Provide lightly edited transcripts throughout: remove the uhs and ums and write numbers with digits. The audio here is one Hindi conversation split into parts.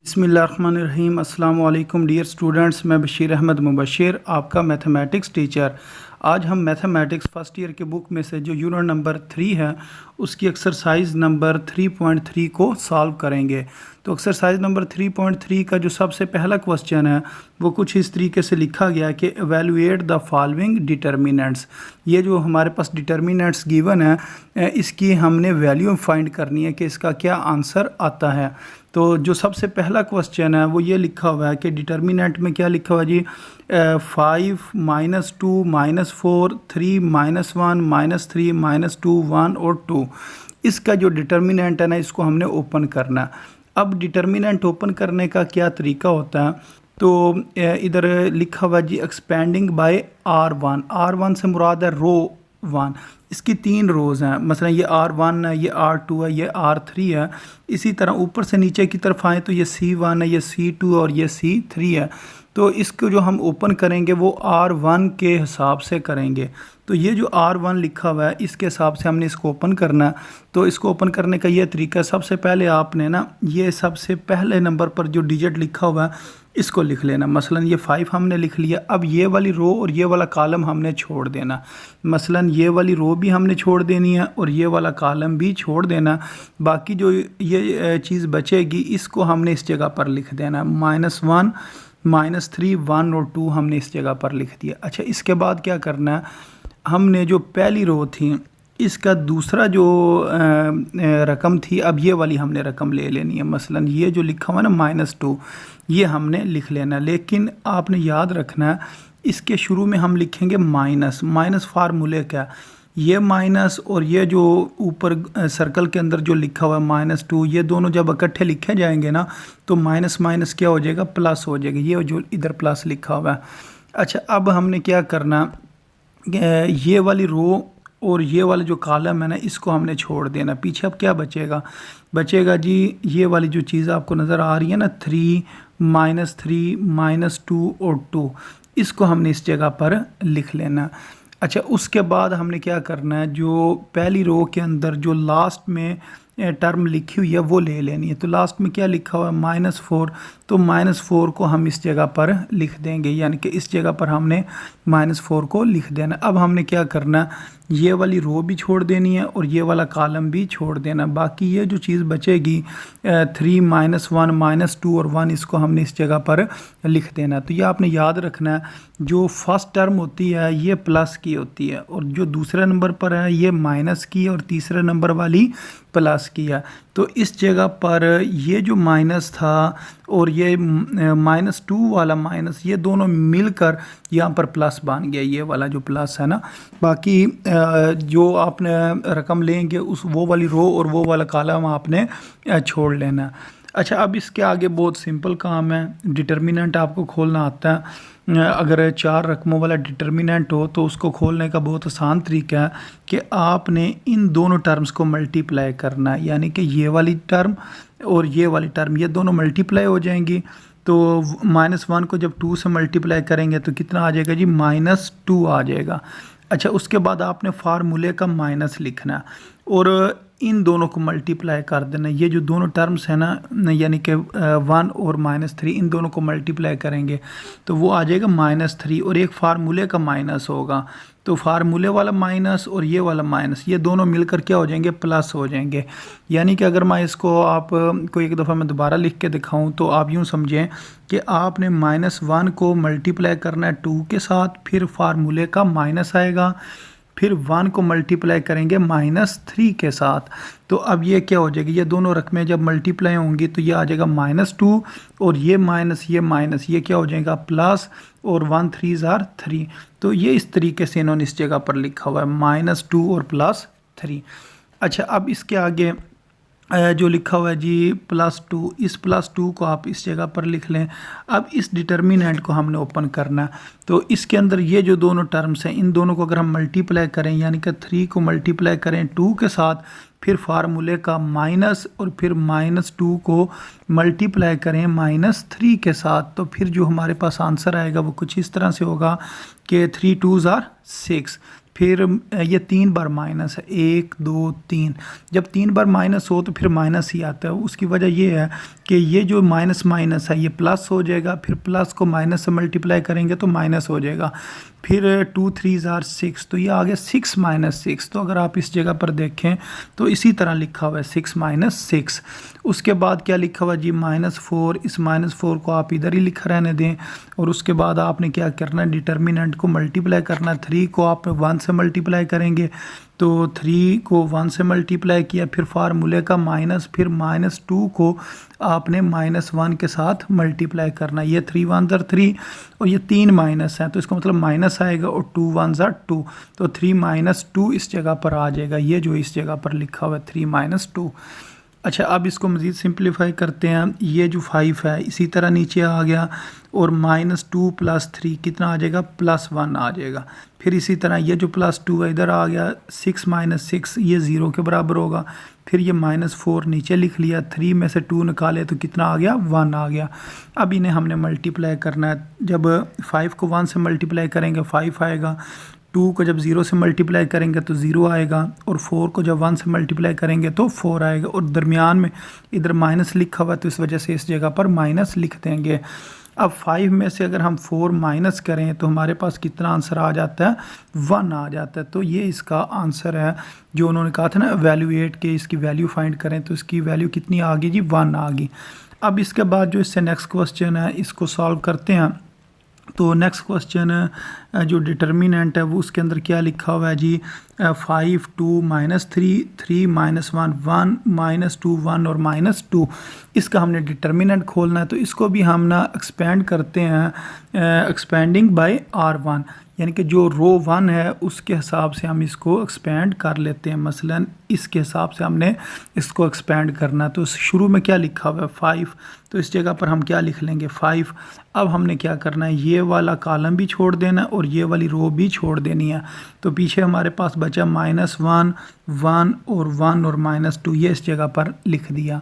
बिस्मिल्लाहिर्रहमानिर्रहीम। अस्सलाम वालेकुम डियर स्टूडेंट्स, मैं बशीर अहमद मुबशिर, आपका मैथमेटिक्स टीचर। आज हम मैथमेटिक्स फ़र्स्ट ईयर के बुक में से जो यूनिट नंबर 3 है उसकी एक्सरसाइज नंबर 3.3 को सॉल्व करेंगे। तो एक्सरसाइज नंबर 3.3 का जो सबसे पहला क्वेश्चन है वो कुछ इस तरीके से लिखा गया है कि एवेलुएट द फॉलोइंग डिटर्मिनेंट्स। ये जो हमारे पास डिटर्मिनेंट्स गिवन है इसकी हमने वैल्यू फाइंड करनी है कि इसका क्या आंसर आता है। तो जो सबसे पहला क्वेश्चन है वो ये लिखा हुआ है कि डिटर्मिनेंट में क्या लिखा हुआ है जी, 5 -2 -4 3 -1 -3 -2 1 और 2। इसका जो डिटर्मिनेंट है ना इसको हमने ओपन करना है। अब डिटर्मिनेंट ओपन करने का क्या तरीका होता है, तो इधर लिखा हुआ जी एक्सपेंडिंग बाय R1 से मुराद है रो 1। इसकी 3 रोज़ हैं, मसलन ये R1 है, ये R2 है, ये R3 है। इसी तरह ऊपर से नीचे की तरफ आए तो ये C1 है, ये C2 और ये C3 है। तो इसको जो हम ओपन करेंगे वो R1 के हिसाब से करेंगे। तो ये जो R1 लिखा हुआ है इसके हिसाब से हमने इसको ओपन करना है। तो इसको ओपन करने का ये तरीका है, सबसे पहले आपने ना ये सबसे पहले नंबर पर जो डिजिट लिखा हुआ है इसको लिख लेना। मसलन ये 5 हमने लिख लिया। अब ये वाली रो और ये वाला कॉलम हमने छोड़ देना। मसलन ये वाली रो भी हमने छोड़ देनी है और ये वाला कॉलम भी छोड़ देना। बाकी जो ये चीज़ बचेगी इसको हमने इस जगह पर लिख देना। -1 -3 1 और 2 हमने इस जगह पर लिख दिया। अच्छा, इसके बाद क्या करना है, हमने जो पहली रो थी इसका दूसरा जो रकम थी, अब ये वाली हमने रकम ले लेनी है। मसलन ये जो लिखा हुआ है ना -2, ये हमने लिख लेना। लेकिन आपने याद रखना है इसके शुरू में हम लिखेंगे माइनस फार्मूले क्या, ये माइनस और ये जो ऊपर सर्कल के अंदर जो लिखा हुआ है -2, ये दोनों जब इकट्ठे लिखे जाएंगे ना तो माइनस माइनस क्या हो जाएगा, प्लस हो जाएगा। ये जो इधर प्लस लिखा हुआ है। अच्छा, अब हमने क्या करना, ये वाली रो और ये वाला जो कॉलम है ना इसको हमने छोड़ देना। पीछे अब क्या बचेगा जी, ये वाली जो चीज़ आपको नज़र आ रही है ना 3 -2 और 2, इसको हमने इस जगह पर लिख लेना। अच्छा, उसके बाद हमने क्या करना है, जो पहली रो के अंदर जो लास्ट में टर्म लिखी हुई है वो ले लेनी है। तो लास्ट में क्या लिखा हुआ है -4, तो -4 को हम इस जगह पर लिख देंगे, यानी कि इस जगह पर हमने -4 को लिख देना। अब हमने क्या करना, ये वाली रो भी छोड़ देनी है और ये वाला कॉलम भी छोड़ देना। बाकी ये जो चीज़ बचेगी 3 -1 -2 और 1, इसको हमने इस जगह पर लिख देना। तो ये आपने याद रखना है, जो फर्स्ट टर्म होती है ये प्लस की होती है और जो दूसरे नंबर पर है ये माइनस की और तीसरे नंबर वाली प्लस की है। तो इस जगह पर ये जो माइनस था और ये -2 वाला माइनस, ये दोनों मिलकर यहाँ पर प्लस बन गया, ये वाला जो प्लस है ना। बाकी जो आपने रकम लेंगे उस वो वाली रो और वो वाला कॉलम आपने छोड़ लेना। अच्छा, अब इसके आगे बहुत सिंपल काम है। डिटर्मिनेंट आपको खोलना आता है। अगर 4 रकमों वाला डिटर्मिनेंट हो तो उसको खोलने का बहुत आसान तरीका है कि आपने इन दोनों टर्म्स को मल्टीप्लाई करना है, यानी कि ये वाली टर्म और ये वाली टर्म ये दोनों मल्टीप्लाई हो जाएंगी। तो -1 को जब 2 से मल्टीप्लाई करेंगे तो कितना आ जाएगा जी, -2 आ जाएगा। अच्छा, उसके बाद आपने फार्मूले का माइनस लिखना और इन दोनों को मल्टीप्लाई कर देना। ये जो दोनों टर्म्स है ना, यानी कि 1 और -3, इन दोनों को मल्टीप्लाई करेंगे तो वो आ जाएगा -3 और एक फार्मूले का माइनस होगा। तो फार्मूले वाला माइनस और ये वाला माइनस, ये दोनों मिलकर क्या हो जाएंगे, प्लस हो जाएंगे। यानी कि अगर मैं इसको आपको एक दफ़ा मैं दोबारा लिख के दिखाऊं तो आप यूँ समझें कि आपने -1 को मल्टीप्लाई करना है 2 के साथ, फिर फार्मूले का माइनस आएगा, फिर 1 को मल्टीप्लाई करेंगे -3 के साथ। तो अब ये क्या हो जाएगी, ये दोनों रकमें जब मल्टीप्लाई होंगी तो ये आ जाएगा -2 और ये माइनस ये क्या हो जाएगा, प्लस, और 1 3 are 3। तो ये इस तरीके से इन्होंने इस जगह पर लिखा हुआ है -2 और +3। अच्छा, अब इसके आगे जो लिखा हुआ है जी +2, इस +2 को आप इस जगह पर लिख लें। अब इस डिटर्मिनेंट को हमने ओपन करना है। तो इसके अंदर ये जो दोनों टर्म्स हैं इन दोनों को अगर हम मल्टीप्लाई करें, यानी कि 3 को मल्टीप्लाई करें 2 के साथ, फिर फार्मूले का माइनस और फिर -2 को मल्टीप्लाई करें -3 के साथ, तो फिर जो हमारे पास आंसर आएगा वो कुछ इस तरह से होगा कि 3 2s are 6। फिर ये 3 बार माइनस है, 1 2 3। जब 3 बार माइनस हो तो फिर माइनस ही आता है। उसकी वजह ये है कि ये जो माइनस माइनस है ये प्लस हो जाएगा, फिर प्लस को माइनस से मल्टीप्लाई करेंगे तो माइनस हो जाएगा। फिर 2 3 आर 6, तो ये आ गया 6 माइनस 6। तो अगर आप इस जगह पर देखें तो इसी तरह लिखा हुआ है 6 माइनस 6। उसके बाद क्या लिखा हुआ जी -4। इस -4 को आप इधर ही लिखा रहने दें और उसके बाद आपने क्या करना है, डिटर्मिनेंट को मल्टीप्लाई करना है। 3 को आप 1 से मल्टीप्लाई करेंगे तो 3 को 1 से मल्टीप्लाई किया, फिर फार्मूले का माइनस, फिर -2 को आपने -1 के साथ मल्टीप्लाई करना। ये 3 1 ज़र 3 और ये 3 माइनस है तो इसका मतलब माइनस आएगा और 2 1 ज़र 2, तो 3 - 2 इस जगह पर आ जाएगा। ये जो इस जगह पर लिखा हुआ है 3 - 2। अच्छा, अब इसको मज़ीद सिंप्लीफाई करते हैं। ये जो 5 है इसी तरह नीचे आ गया और -2 + 3 कितना आ जाएगा, +1 आ जाएगा। फिर इसी तरह ये जो +2 है इधर आ गया, 6 - 6 ये 0 के बराबर होगा। फिर ये -4 नीचे लिख लिया, 3 में से 2 निकाले तो कितना आ गया, 1 आ गया। अब इन्हें हमने मल्टीप्लाई करना है। जब 5 को 1 से मल्टीप्लाई करेंगे 5 आएगा, 2 को जब 0 से मल्टीप्लाई करेंगे तो 0 आएगा और 4 को जब 1 से मल्टीप्लाई करेंगे तो 4 आएगा। और दरमियान में इधर माइनस लिखा हुआ है तो इस वजह से इस जगह पर माइनस लिख देंगे। अब 5 में से अगर हम 4 माइनस करें तो हमारे पास कितना आंसर आ जाता है, 1 आ जाता है। तो ये इसका आंसर है जो उन्होंने कहा था ना एवेल्यूएट के, इसकी वैल्यू फाइंड करें तो इसकी वैल्यू कितनी आ गई जी, 1 आ गई। अब इसके बाद जो इससे नेक्स्ट क्वेश्चन है इसको सॉल्व करते हैं। तो नेक्स्ट क्वेश्चन जो डिटर्मिनेंट है वो उसके अंदर क्या लिखा हुआ है जी, 5 2 -3 3 -1 1 -2 1 और -2। इसका हमने डिटर्मिनेंट खोलना है तो इसको भी हम ना एक्सपेंड करते हैं, एक्सपेंडिंग बाय R1, यानी कि जो रो 1 है उसके हिसाब से हम इसको एक्सपेंड कर लेते हैं। मसलन इसके हिसाब से हमने इसको एक्सपेंड करना है। तो शुरू में क्या लिखा हुआ है 5, तो इस जगह पर हम क्या लिख लेंगे 5। अब हमने क्या करना है, ये वाला कॉलम भी छोड़ देना और ये वाली रो भी छोड़ देनी है। तो पीछे हमारे पास बचा -1 1 और 1 और -2, ये इस जगह पर लिख दिया।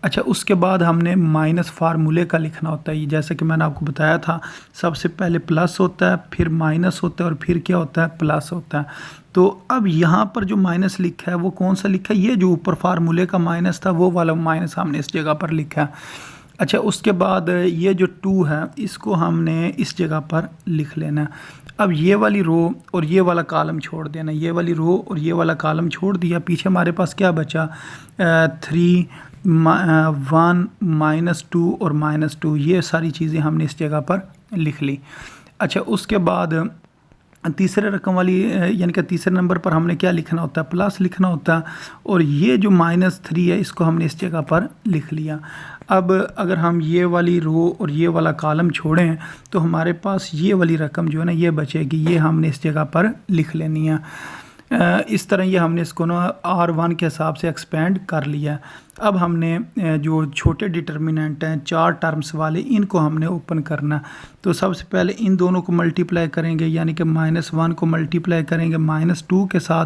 अच्छा, उसके बाद हमने माइनस फार्मूले का लिखना होता है। जैसे कि मैंने आपको बताया था, सबसे पहले प्लस होता है, फिर माइनस होता है और फिर क्या होता है, प्लस होता है। तो अब यहाँ पर जो माइनस लिखा है वो कौन सा लिखा है, ये जो ऊपर फार्मूले का माइनस था वो वाला माइनस हमने इस जगह पर लिखा है। अच्छा, उसके बाद ये जो 2 है इसको हमने इस जगह पर लिख लेना है। अब ये वाली रो और ये वाला कॉलम छोड़ देना, ये वाली रो और ये वाला कॉलम छोड़ दिया। पीछे हमारे पास क्या बचा, 3 1 -2 और -2, ये सारी चीज़ें हमने इस जगह पर लिख ली। अच्छा, उसके बाद तीसरे रकम वाली यानी कि तीसरे नंबर पर हमने क्या लिखना होता है, प्लस लिखना होता है और ये जो -3 है इसको हमने इस जगह पर लिख लिया। अब अगर हम ये वाली रो और ये वाला कॉलम छोड़ें तो हमारे पास ये वाली रकम जो है ना ये बचेगी, ये हमने इस जगह पर लिख लेनी है। इस तरह ये हमने इसको ना R1 के हिसाब से एक्सपेंड कर लिया। अब हमने जो छोटे डिटर्मिनेंट हैं 4 टर्म्स वाले, इनको हमने ओपन करना। तो सबसे पहले इन दोनों को मल्टीप्लाई करेंगे, यानी कि -1 को मल्टीप्लाई करेंगे -2 के साथ,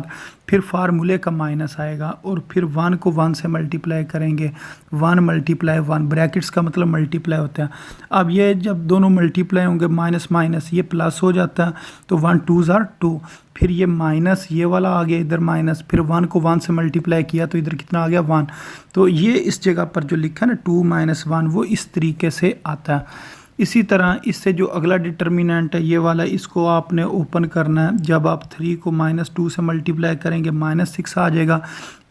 फिर फार्मूले का माइनस आएगा और फिर 1 को 1 से मल्टीप्लाई करेंगे, 1 × 1, ब्रैकेट्स का मतलब मल्टीप्लाई होता है। अब ये जब दोनों मल्टीप्लाई होंगे माइनस माइनस ये प्लस हो जाता है, तो 1 2 ज़ार 2, फिर ये माइनस ये वाला आ गया इधर माइनस, फिर 1 को 1 से मल्टीप्लाई किया तो इधर कितना आ गया 1। तो ये इस जगह पर जो लिखा है ना 2 - 1 वो इस तरीके से आता है। इसी तरह इससे जो अगला डिटर्मिनेंट है ये वाला, इसको आपने ओपन करना है। जब आप 3 को -2 से मल्टीप्लाई करेंगे -6 आ जाएगा,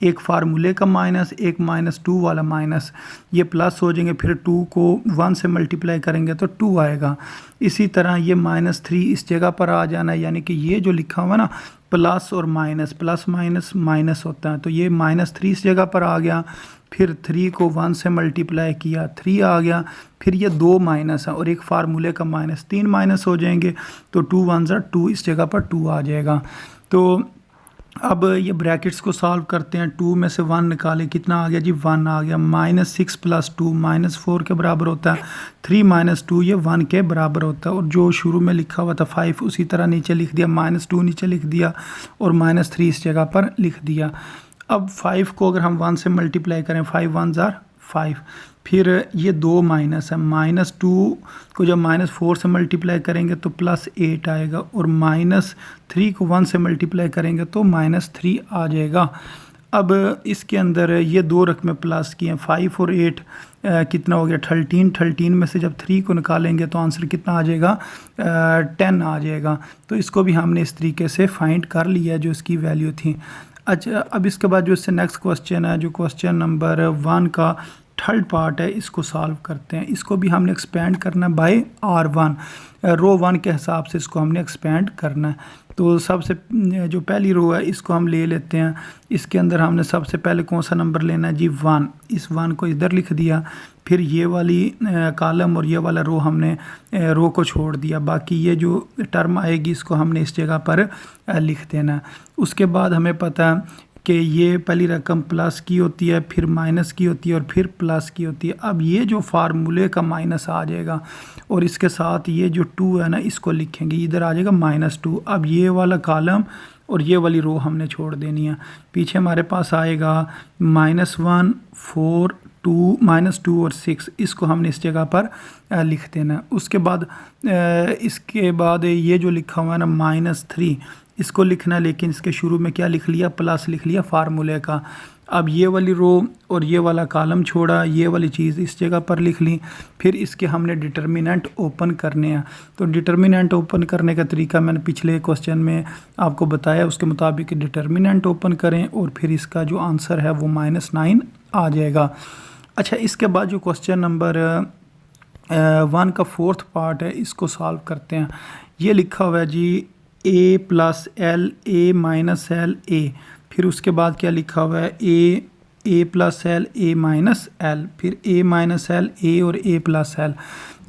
एक फार्मूले का माइनस, एक -2 वाला माइनस, ये प्लस हो जाएंगे। फिर 2 को 1 से मल्टीप्लाई करेंगे तो 2 आएगा। इसी तरह ये -3 इस जगह पर आ जाना है, यानी कि ये जो लिखा हुआ है ना प्लस और माइनस, प्लस माइनस माइनस होता है, तो ये -3 इस जगह पर आ गया। फिर 3 को 1 से मल्टीप्लाई किया 3 आ गया, फिर ये 2 माइनस है और एक फार्मूले का माइनस, 3 माइनस हो जाएंगे तो 2 1 ज़ार 2, इस जगह पर 2 आ जाएगा। तो अब ये ब्रैकेट्स को सॉल्व करते हैं। 2 में से 1 निकाले, कितना आ गया जी 1 आ गया। -6 + 2 -4 के बराबर होता है, 3 - 2 ये 1 के बराबर होता है। और जो शुरू में लिखा हुआ था 5 उसी तरह नीचे लिख दिया, -2 नीचे लिख दिया और -3 इस जगह पर लिख दिया। अब 5 को अगर हम 1 से मल्टीप्लाई करें, 5 1 ज़ार 5, फिर ये 2 माइनस है, -2 को जब -4 से मल्टीप्लाई करेंगे तो +8 आएगा, और -3 को 1 से मल्टीप्लाई करेंगे तो -3 आ जाएगा। अब इसके अंदर ये दो रकमें प्लस की हैं, 5 और 8 कितना हो गया 13। 13 में से जब 3 को निकालेंगे तो आंसर कितना आ जाएगा 10 आ जाएगा। तो इसको भी हमने इस तरीके से फाइंड कर लिया जो इसकी वैल्यू थी। अच्छा, अब इसके बाद जो इससे नेक्स्ट क्वेश्चन है, जो क्वेश्चन नंबर 1 का थर्ड पार्ट है, इसको सॉल्व करते हैं। इसको भी हमने एक्सपेंड करना है बाय R1, रो 1 के हिसाब से इसको हमने एक्सपेंड करना है। तो सबसे जो पहली रो है इसको हम ले लेते हैं। इसके अंदर हमने सबसे पहले कौन सा नंबर लेना है जी 1। इस 1 को इधर लिख दिया, फिर ये वाली कॉलम और ये वाला रो हमने रो को छोड़ दिया, बाकी ये जो टर्म आएगी इसको हमने इस जगह पर लिख देना। उसके बाद हमें पता है कि ये पहली रकम प्लस की होती है, फिर माइनस की होती है और फिर प्लस की होती है। अब ये जो फार्मूले का माइनस आ जाएगा और इसके साथ ये जो 2 है ना इसको लिखेंगे, इधर आ जाएगा -2। अब ये वाला कॉलम और ये वाली रो हमने छोड़ देनी है। पीछे हमारे पास आएगा -1, 4, 2, -2 और 6, इसको हमने इस जगह पर लिख देना। उसके बाद इसके बाद ये जो लिखा हुआ है ना -3, इसको लिखना, लेकिन इसके शुरू में क्या लिख लिया, प्लस लिख लिया फार्मूले का। अब ये वाली रो और ये वाला कॉलम छोड़ा, ये वाली चीज़ इस जगह पर लिख ली। फिर इसके हमने डिटर्मिनेंट ओपन करने हैं। तो डिटर्मिनेंट ओपन करने का तरीका मैंने पिछले क्वेश्चन में आपको बताया, उसके मुताबिक डिटर्मिनेंट ओपन करें और फिर इसका जो आंसर है वो -9 आ जाएगा। अच्छा, इसके बाद जो क्वेश्चन नंबर 1 का फोर्थ पार्ट है, इसको सॉल्व करते हैं। ये लिखा हुआ है जी A + L, A - L, A। फिर उसके बाद क्या लिखा हुआ है A + L, A - L, फिर A - L, A और A + L।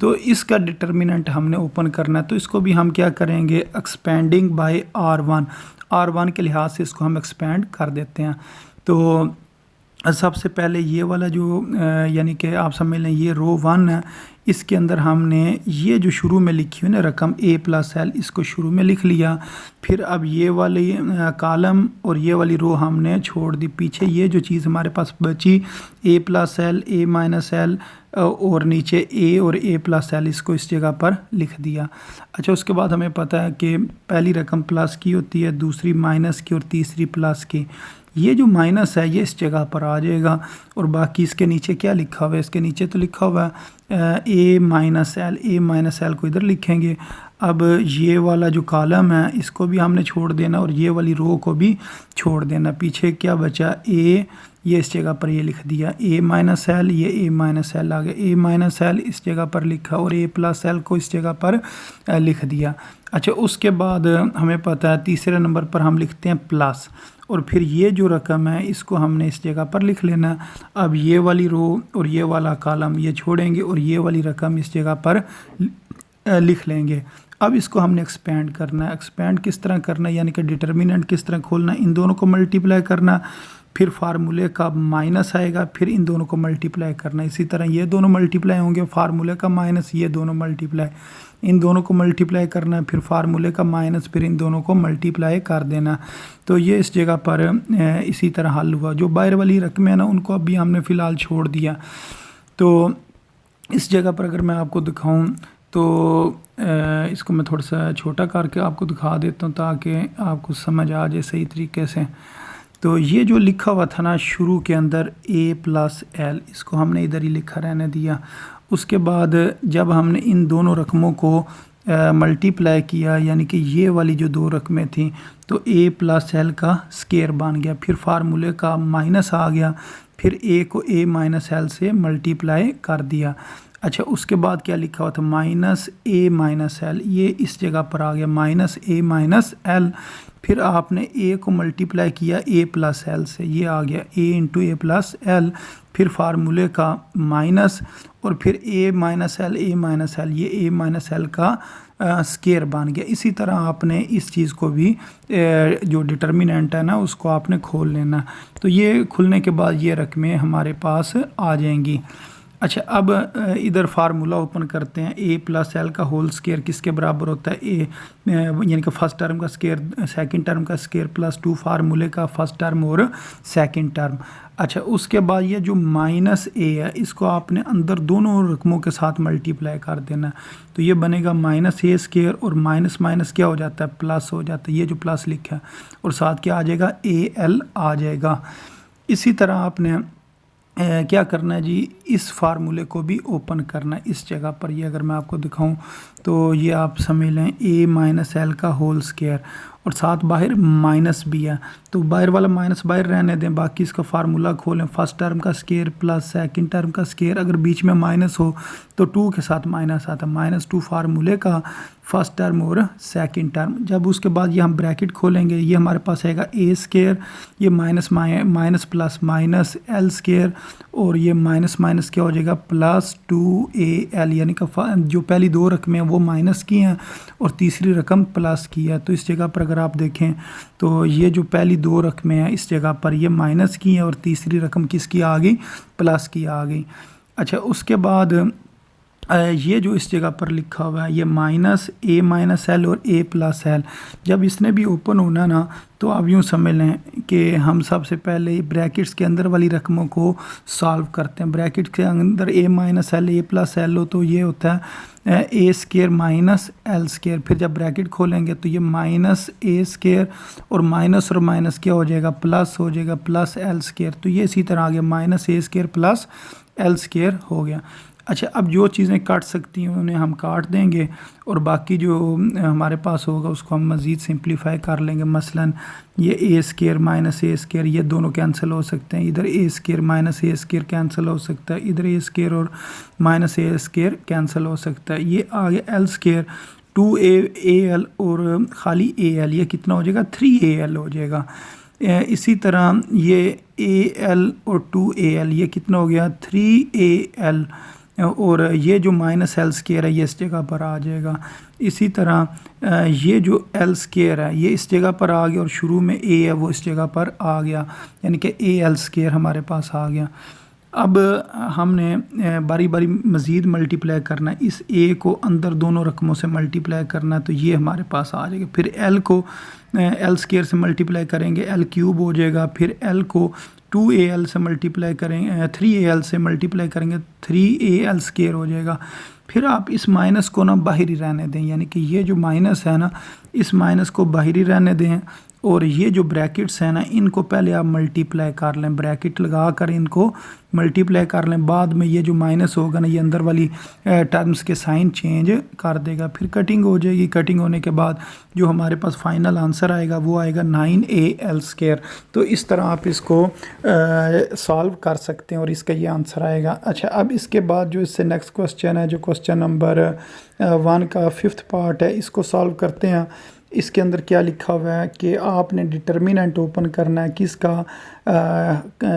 तो इसका डिटर्मिनेंट हमने ओपन करना है। तो इसको भी हम क्या करेंगे, एक्सपेंडिंग बाय R1 के लिहाज से इसको हम एक्सपेंड कर देते हैं। तो सबसे पहले ये वाला जो यानी कि आप समझ लें ये रो 1 है, इसके अंदर हमने ये जो शुरू में लिखी हुई ना रकम A + L, इसको शुरू में लिख लिया। फिर अब ये वाली कॉलम और ये वाली रो हमने छोड़ दी। पीछे ये जो चीज़ हमारे पास बची A + L, A - L और नीचे A और A + L, इसको इस जगह पर लिख दिया। अच्छा, उसके बाद हमें पता है कि पहली रकम प्लस की होती है, दूसरी माइनस की और तीसरी प्लस की। ये जो माइनस है ये इस जगह पर आ जाएगा, और बाकी इसके नीचे क्या लिखा हुआ है, इसके नीचे तो लिखा हुआ है A - L को इधर लिखेंगे। अब ये वाला जो कॉलम है इसको भी हमने छोड़ देना और ये वाली रो को भी छोड़ देना। पीछे क्या बचा A, ये इस जगह पर ये लिख दिया A - L, ये A - L आ गया, A - L इस जगह पर लिखा और A + L को इस जगह पर लिख दिया। अच्छा, उसके बाद हमें पता है तीसरे नंबर पर हम लिखते हैं प्लस, और फिर ये जो रकम है इसको हमने इस जगह पर लिख लेना। अब ये वाली रो और ये वाला कॉलम ये छोड़ेंगे और ये वाली रकम इस जगह पर लिख लेंगे। अब इसको हमने एक्सपेंड करना है। एक्सपेंड किस तरह करना है, यानी कि डिटर्मिनेंट किस तरह खोलना है, इन दोनों को मल्टीप्लाई करना, फिर फार्मूले का माइनस आएगा, फिर इन दोनों को मल्टीप्लाई करना। इसी तरह ये दोनों मल्टीप्लाई होंगे, फार्मूले का माइनस, ये दोनों मल्टीप्लाई, इन दोनों को मल्टीप्लाई करना है, फिर फार्मूले का माइनस, फिर इन दोनों को मल्टीप्लाई कर देना। तो ये इस जगह पर इसी तरह हल हुआ। जो बाहर वाली रकमें हैं ना उनको अभी हमने फ़िलहाल छोड़ दिया। तो इस जगह पर अगर मैं आपको दिखाऊं तो इसको मैं थोड़ा सा छोटा करके आपको दिखा देता हूं ताकि आपको समझ आ जाए सही तरीके से। तो ये जो लिखा हुआ था ना शुरू के अंदर A + L, इसको हमने इधर ही लिखा रहने दिया। उसके बाद जब हमने इन दोनों रकमों को मल्टीप्लाई किया, यानी कि ये वाली जो दो रकमें थी, तो A + L का स्केयर बन गया, फिर फार्मूले का माइनस आ गया, फिर A को A - L से मल्टीप्लाई कर दिया। अच्छा, उसके बाद क्या लिखा हुआ था -A - L, ये इस जगह पर आ गया -A - L। फिर आपने A को मल्टीप्लाई किया A + L से, ये आ गया A × A + L, फिर फार्मूले का माइनस और फिर A - L, ये A - L का स्केयर बन गया। इसी तरह आपने इस चीज़ को भी जो डिटर्मिनेंट है ना उसको आपने खोल लेना। तो ये खुलने के बाद ये रकमें हमारे पास आ जाएंगी। अच्छा, अब इधर फार्मूला ओपन करते हैं। ए प्लस एल का होल स्केयर किसके बराबर होता है? ए यानी कि फर्स्ट टर्म का स्केयर सेकंड टर्म का स्केयर प्लस 2 फार्मूले का फर्स्ट टर्म और सेकंड टर्म। अच्छा, उसके बाद ये जो माइनस ए है इसको आपने अंदर दोनों रकमों के साथ मल्टीप्लाई कर देना। तो ये बनेगा माइनस ए स्केयर और माइनस माइनस क्या हो जाता है? प्लस हो जाता है। ये जो प्लस लिखा है और साथ क्या आ जाएगा? ए एल आ जाएगा। इसी तरह आपने क्या करना है जी, इस फार्मूले को भी ओपन करना है इस जगह पर। ये अगर मैं आपको दिखाऊं तो ये आप समझ लें ए माइनस एल का होल स्केयर और साथ बाहर माइनस भी है, तो बाहर वाला माइनस बाहर रहने दें, बाकी इसका फार्मूला खोलें। फर्स्ट टर्म का स्केयर प्लस सेकंड टर्म का स्केयर, अगर बीच में माइनस हो तो 2 के साथ माइनस आता है, -2 फार्मूले का फर्स्ट टर्म और सेकंड टर्म। जब उसके बाद ये हम ब्रैकेट खोलेंगे, ये हमारे पास आएगा ए स्केयर, ये minus plus minus l square और ये माइनस माइनस क्या हो जाएगा? प्लस 2AL, यानी कि जो पहली 2 रकमें हैं वो माइनस की हैं और तीसरी रकम प्लस की है। तो इस जगह पर अगर आप देखें तो ये जो पहली 2 रकमें हैं इस जगह पर ये माइनस की हैं और तीसरी रकम किसकी आ गई? प्लस की आ गई। अच्छा, उसके बाद ये जो इस जगह पर लिखा हुआ है ये माइनस ए माइनस एल और ए प्लस एल, जब इसने भी ओपन होना ना तो आप यूँ समझ लें कि हम सबसे पहले ब्रैकेट्स के अंदर वाली रकमों को सॉल्व करते हैं। ब्रैकेट के अंदर a minus l a plus l हो तो ये होता है a square minus l square. फिर जब ब्रैकेट खोलेंगे तो ये माइनस ए स्केयर और माइनस क्या हो जाएगा? प्लस हो जाएगा, प्लस एल स्केयर। तो ये इसी तरह आ गया, माइनस ए स्केयर प्लस एल स्केयर हो गया। अच्छा, अब जो चीज़ें काट सकती हैं उन्हें हम काट देंगे और बाकी जो हमारे पास होगा उसको हम मज़ीद सिंप्लीफाई कर लेंगे। मसलन ये ए स्केयर माइनस ए स्केयर ये दोनों कैंसिल हो सकते हैं, इधर ए स्केयर माइनस ए स्केयर कैंसिल हो सकता है, इधर ए स्केयर और माइनस ए स्केयर कैंसिल हो सकता है। ये आ गया एल स्केयर 2AL और ख़ाली AL, ये कितना हो जाएगा? 3AL हो जाएगा। इसी तरह ये AL और 2AL ये कितना हो गया? 3AL और ये जो माइनस एल स्केयर है ये इस जगह पर आ जाएगा। इसी तरह ये जो एल स्केयर है ये इस जगह पर आ गया और शुरू में ए है वो इस जगह पर आ गया, यानी कि ए एल स्केयर हमारे पास आ गया। अब हमने बारी बारी मज़ीद मल्टीप्लाई करना है, इस ए को अंदर दोनों रकमों से मल्टीप्लाई करना है तो ये हमारे पास आ जाएगा। फिर एल को एल स्केयर से मल्टीप्लाई करेंगे, एल क्यूब हो जाएगा। फिर एल को 2AL से मल्टीप्लाई करेंगे, 3AL से मल्टीप्लाई करेंगे, 3AL स्केयर हो जाएगा। फिर आप इस माइनस को ना बाहर ही रहने दें, यानी कि ये जो माइनस है ना इस माइनस को बाहर ही रहने दें और ये जो ब्रैकेट्स हैं ना इनको पहले आप मल्टीप्लाई कर लें, ब्रैकेट लगा कर इनको मल्टीप्लाई कर लें। बाद में ये जो माइनस होगा ना ये अंदर वाली टर्म्स के साइन चेंज कर देगा। फिर कटिंग हो जाएगी, कटिंग होने के बाद जो हमारे पास फाइनल आंसर आएगा वो आएगा 9AL स्केयर। तो इस तरह आप इसको सॉल्व कर सकते हैं और इसका ये आंसर आएगा। अच्छा, अब इसके बाद जो इससे नेक्स्ट क्वेश्चन है जो क्वेश्चन नंबर 1 का 5th पार्ट है, इसको सॉल्व करते हैं। इसके अंदर क्या लिखा हुआ है कि आपने डिटर्मिनेंट ओपन करना है किसका,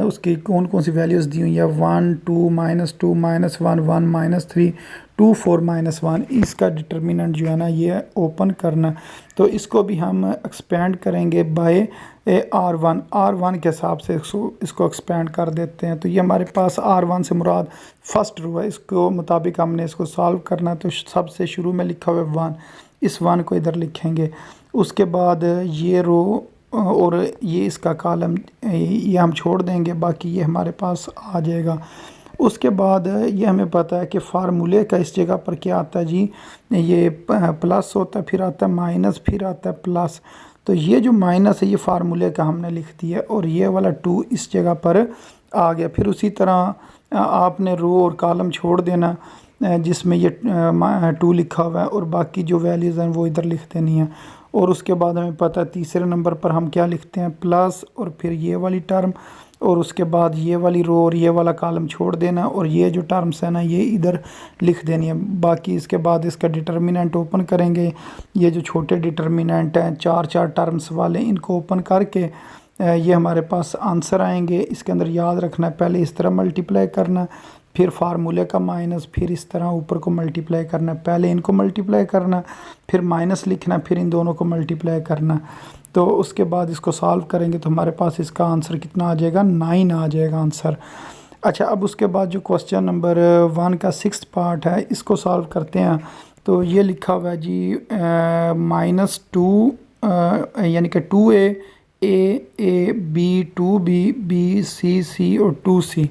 उसकी कौन कौन सी वैल्यूज़ दी हुई है, 1 2 -2 -1 1 -3 2 4 -1। इसका डिटर्मिनेंट जो है ना ये ओपन करना, तो इसको भी हम एक्सपेंड करेंगे बाय R1 के हिसाब से इसको एक्सपेंड कर देते हैं। तो ये हमारे पास R1 से मुराद फर्स्ट रो है, इसको मुताबिक हमने इसको सॉल्व करना है। तो सबसे शुरू में लिखा हुआ है 1, इस 1 को इधर लिखेंगे। उसके बाद ये रो और ये इसका कॉलम ये हम छोड़ देंगे, बाकी ये हमारे पास आ जाएगा। उसके बाद ये हमें पता है कि फार्मूले का इस जगह पर क्या आता है जी, ये प्लस होता है, फिर आता है माइनस, फिर आता है प्लस। तो ये जो माइनस है ये फार्मूले का हमने लिख दिया और ये वाला 2 इस जगह पर आ गया। फिर उसी तरह आपने रो और कॉलम छोड़ देना जिसमें ये 2 लिखा हुआ है और बाकी जो वैल्यूज़ हैं वो इधर लिख देनी है। और उसके बाद हमें पता है तीसरे नंबर पर हम क्या लिखते हैं, प्लस और फिर ये वाली टर्म और उसके बाद ये वाली रो और ये वाला कॉलम छोड़ देना और ये जो टर्म्स है ना ये इधर लिख देनी है। बाकी इसके बाद इसका डिटर्मिनेंट ओपन करेंगे, ये जो छोटे डिटर्मिनेंट हैं 4 टर्म्स वाले इनको ओपन करके ये हमारे पास आंसर आएंगे। इसके अंदर याद रखना है पहले इस तरह मल्टीप्लाई करना, फिर फार्मूले का माइनस, फिर इस तरह ऊपर को मल्टीप्लाई करना, पहले इनको मल्टीप्लाई करना, फिर माइनस लिखना, फिर इन दोनों को मल्टीप्लाई करना। तो उसके बाद इसको सॉल्व करेंगे तो हमारे पास इसका आंसर कितना आ जाएगा, 9 आ जाएगा आंसर। अच्छा, अब उसके बाद जो क्वेश्चन नंबर 1 का 6th पार्ट है इसको सॉल्व करते हैं। तो ये लिखा हुआ है जी -2 यानी कि 2a a b 2b b c और 2c,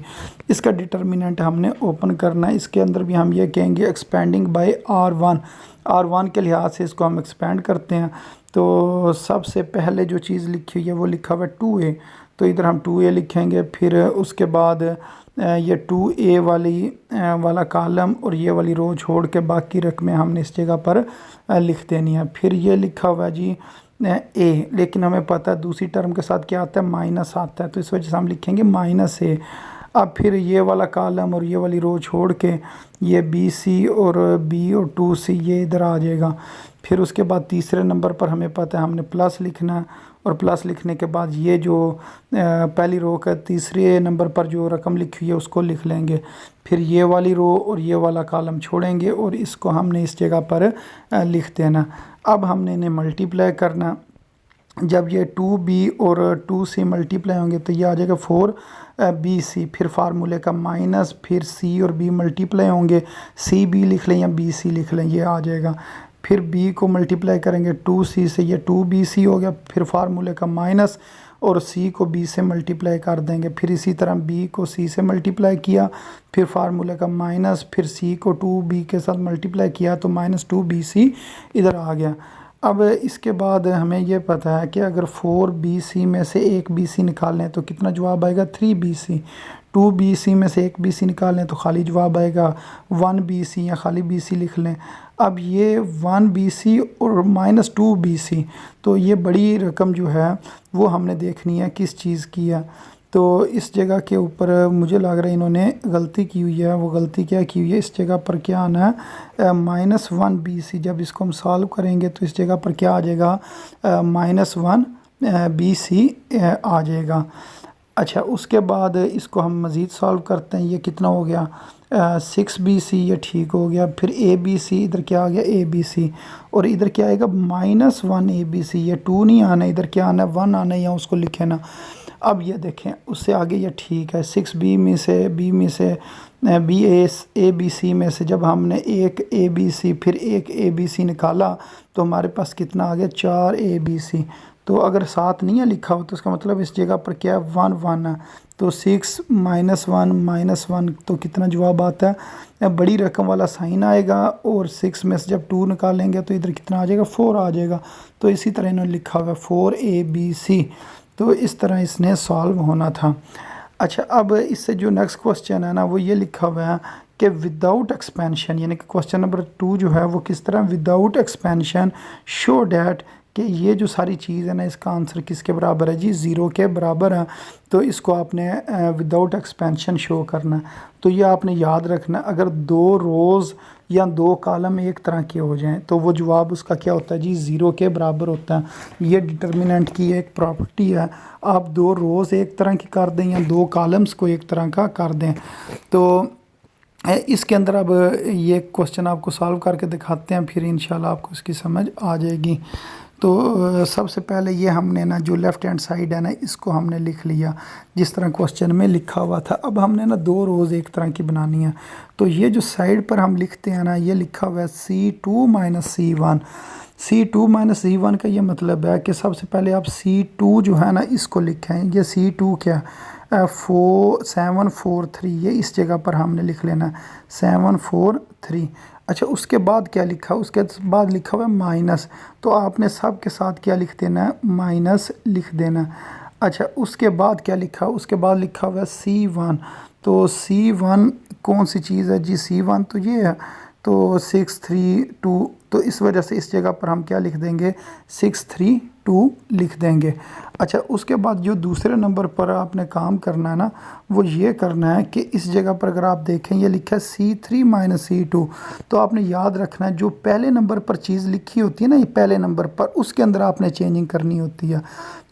इसका डिटर्मिनेंट हमने ओपन करना है। इसके अंदर भी हम ये कहेंगे एक्सपेंडिंग बाय r1 के लिहाज से इसको हम एक्सपेंड करते हैं। तो सबसे पहले जो चीज़ लिखी हुई है वो लिखा हुआ है 2a, तो इधर हम 2a लिखेंगे। फिर उसके बाद ये 2a वाला कॉलम और ये वाली रो छोड़ के बाकी रकमें हमने इस जगह पर लिख देनी है। फिर ये लिखा हुआ है जी ए, लेकिन हमें पता है दूसरी टर्म के साथ क्या आता है, माइनस आता है, तो इस वजह से हम लिखेंगे -a। अब फिर ये वाला कॉलम और ये वाली रो छोड़ के ये BC और B और 2C ये इधर आ जाएगा। फिर उसके बाद तीसरे नंबर पर हमें पता है हमने प्लस लिखना है, और प्लस लिखने के बाद ये जो पहली रो का तीसरे नंबर पर जो रकम लिखी हुई है उसको लिख लेंगे। फिर ये वाली रो और ये वाला कॉलम छोड़ेंगे और इसको हमने इस जगह पर लिख देना। अब हमने इन्हें मल्टीप्लाई करना। जब ये 2b और 2c मल्टीप्लाई होंगे तो ये आ जाएगा 4bc। फिर फार्मूले का माइनस, फिर c और b मल्टीप्लाई होंगे, cb लिख लें या bc लिख लें, ये आ जाएगा। फिर b को मल्टीप्लाई करेंगे 2c से, ये 2bc हो गया। फिर फार्मूले का माइनस और c को b से मल्टीप्लाई कर देंगे। फिर इसी तरह b को c से मल्टीप्लाई किया, फिर फार्मूले का माइनस, फिर c को 2b के साथ मल्टीप्लाई किया तो -2bc इधर आ गया। अब इसके बाद हमें यह पता है कि अगर 4bc में से एक bc निकालें तो कितना जवाब आएगा, 3bc। 2bc में से एक bc निकालें तो खाली जवाब आएगा 1bc या खाली bc लिख लें। अब ये 1bc और -2bc, तो ये बड़ी रकम जो है वो हमने देखनी है किस चीज़ की है। तो इस जगह के ऊपर मुझे लग रहा है इन्होंने गलती की हुई है। वो गलती क्या की हुई है, इस जगह पर क्या आना है -1bc। जब इसको हम सॉल्व करेंगे तो इस जगह पर क्या आ जाएगा, -1bc आ जाएगा। अच्छा, उसके बाद इसको हम मज़ीद सॉल्व करते हैं। ये कितना हो गया 6bc, ये ठीक हो गया। फिर abc, इधर क्या आ गया abc, और इधर क्या आएगा -1abc। ये 2 नहीं आना, इधर क्या आना है 1 आना है, या उसको लिखे ना। अब ये देखें उससे आगे ये ठीक है। 6b में से b में से abc में से जब हमने एक abc फिर एक abc निकाला तो हमारे पास कितना आ गया 4abc। तो अगर 7 नहीं है लिखा हो तो इसका मतलब इस जगह पर क्या है 1 है। तो 6 -1 तो कितना जवाब आता है, बड़ी रकम वाला साइन आएगा। और 6 में से जब 2 निकालेंगे तो इधर कितना आ जाएगा 4 आ जाएगा। तो इसी तरह इन्होंने लिखा हुआ है 4abc। तो इस तरह इसने सॉल्व होना था। अच्छा, अब इससे जो नेक्स्ट क्वेश्चन है ना वो ये लिखा हुआ है कि विदाउट एक्सपेंशन, यानी कि क्वेश्चन नंबर 2 जो है वो किस तरह विदाउट एक्सपेंशन शो डैट, कि ये जो सारी चीज़ है ना इसका आंसर किसके बराबर है जी, 0 के बराबर है। तो इसको आपने विदाउट एक्सपेंशन शो करना है। तो ये आपने याद रखना, अगर 2 रोज़ या 2 कॉलम एक तरह के हो जाएं तो वो जवाब उसका क्या होता है जी, 0 के बराबर होता है। ये डिटर्मिनेंट की एक प्रॉपर्टी है। आप 2 रोज़ एक तरह की कर दें या 2 कॉलम्स को एक तरह का कर दें। तो इसके अंदर अब ये क्वेश्चन आपको सॉल्व करके दिखाते हैं, फिर इंशाल्लाह आपको इसकी समझ आ जाएगी। तो सबसे पहले ये हमने ना जो लेफ़्ट हैंड साइड है ना इसको हमने लिख लिया जिस तरह क्वेश्चन में लिखा हुआ था। अब हमने ना 2 रोज़ एक तरह की बनानी है। तो ये जो साइड पर हम लिखते हैं ना, ये लिखा हुआ है C2 - C1। C2 - C1 का ये मतलब है कि सबसे पहले आप C2 जो है ना इसको लिखें। ये C2 क्या 743, ये इस जगह पर हमने लिख लेना 743। अच्छा, उसके बाद क्या लिखा, उसके बाद लिखा हुआ है माइनस, तो आपने सब के साथ क्या लिख देना है, माइनस लिख देना। अच्छा, उसके बाद क्या लिखा, उसके बाद लिखा हुआ है C1। तो C1 कौन सी चीज़ है जी, C1 तो ये है। तो 632, तो इस वजह से इस जगह पर हम क्या लिख देंगे 632 लिख देंगे। अच्छा, उसके बाद जो दूसरे नंबर पर आपने काम करना है ना वो ये करना है कि इस जगह पर अगर आप देखें ये लिखा है C3 - C2, तो आपने याद रखना है जो पहले नंबर पर चीज़ लिखी होती है ना, ये पहले नंबर पर उसके अंदर आपने चेंजिंग करनी होती है।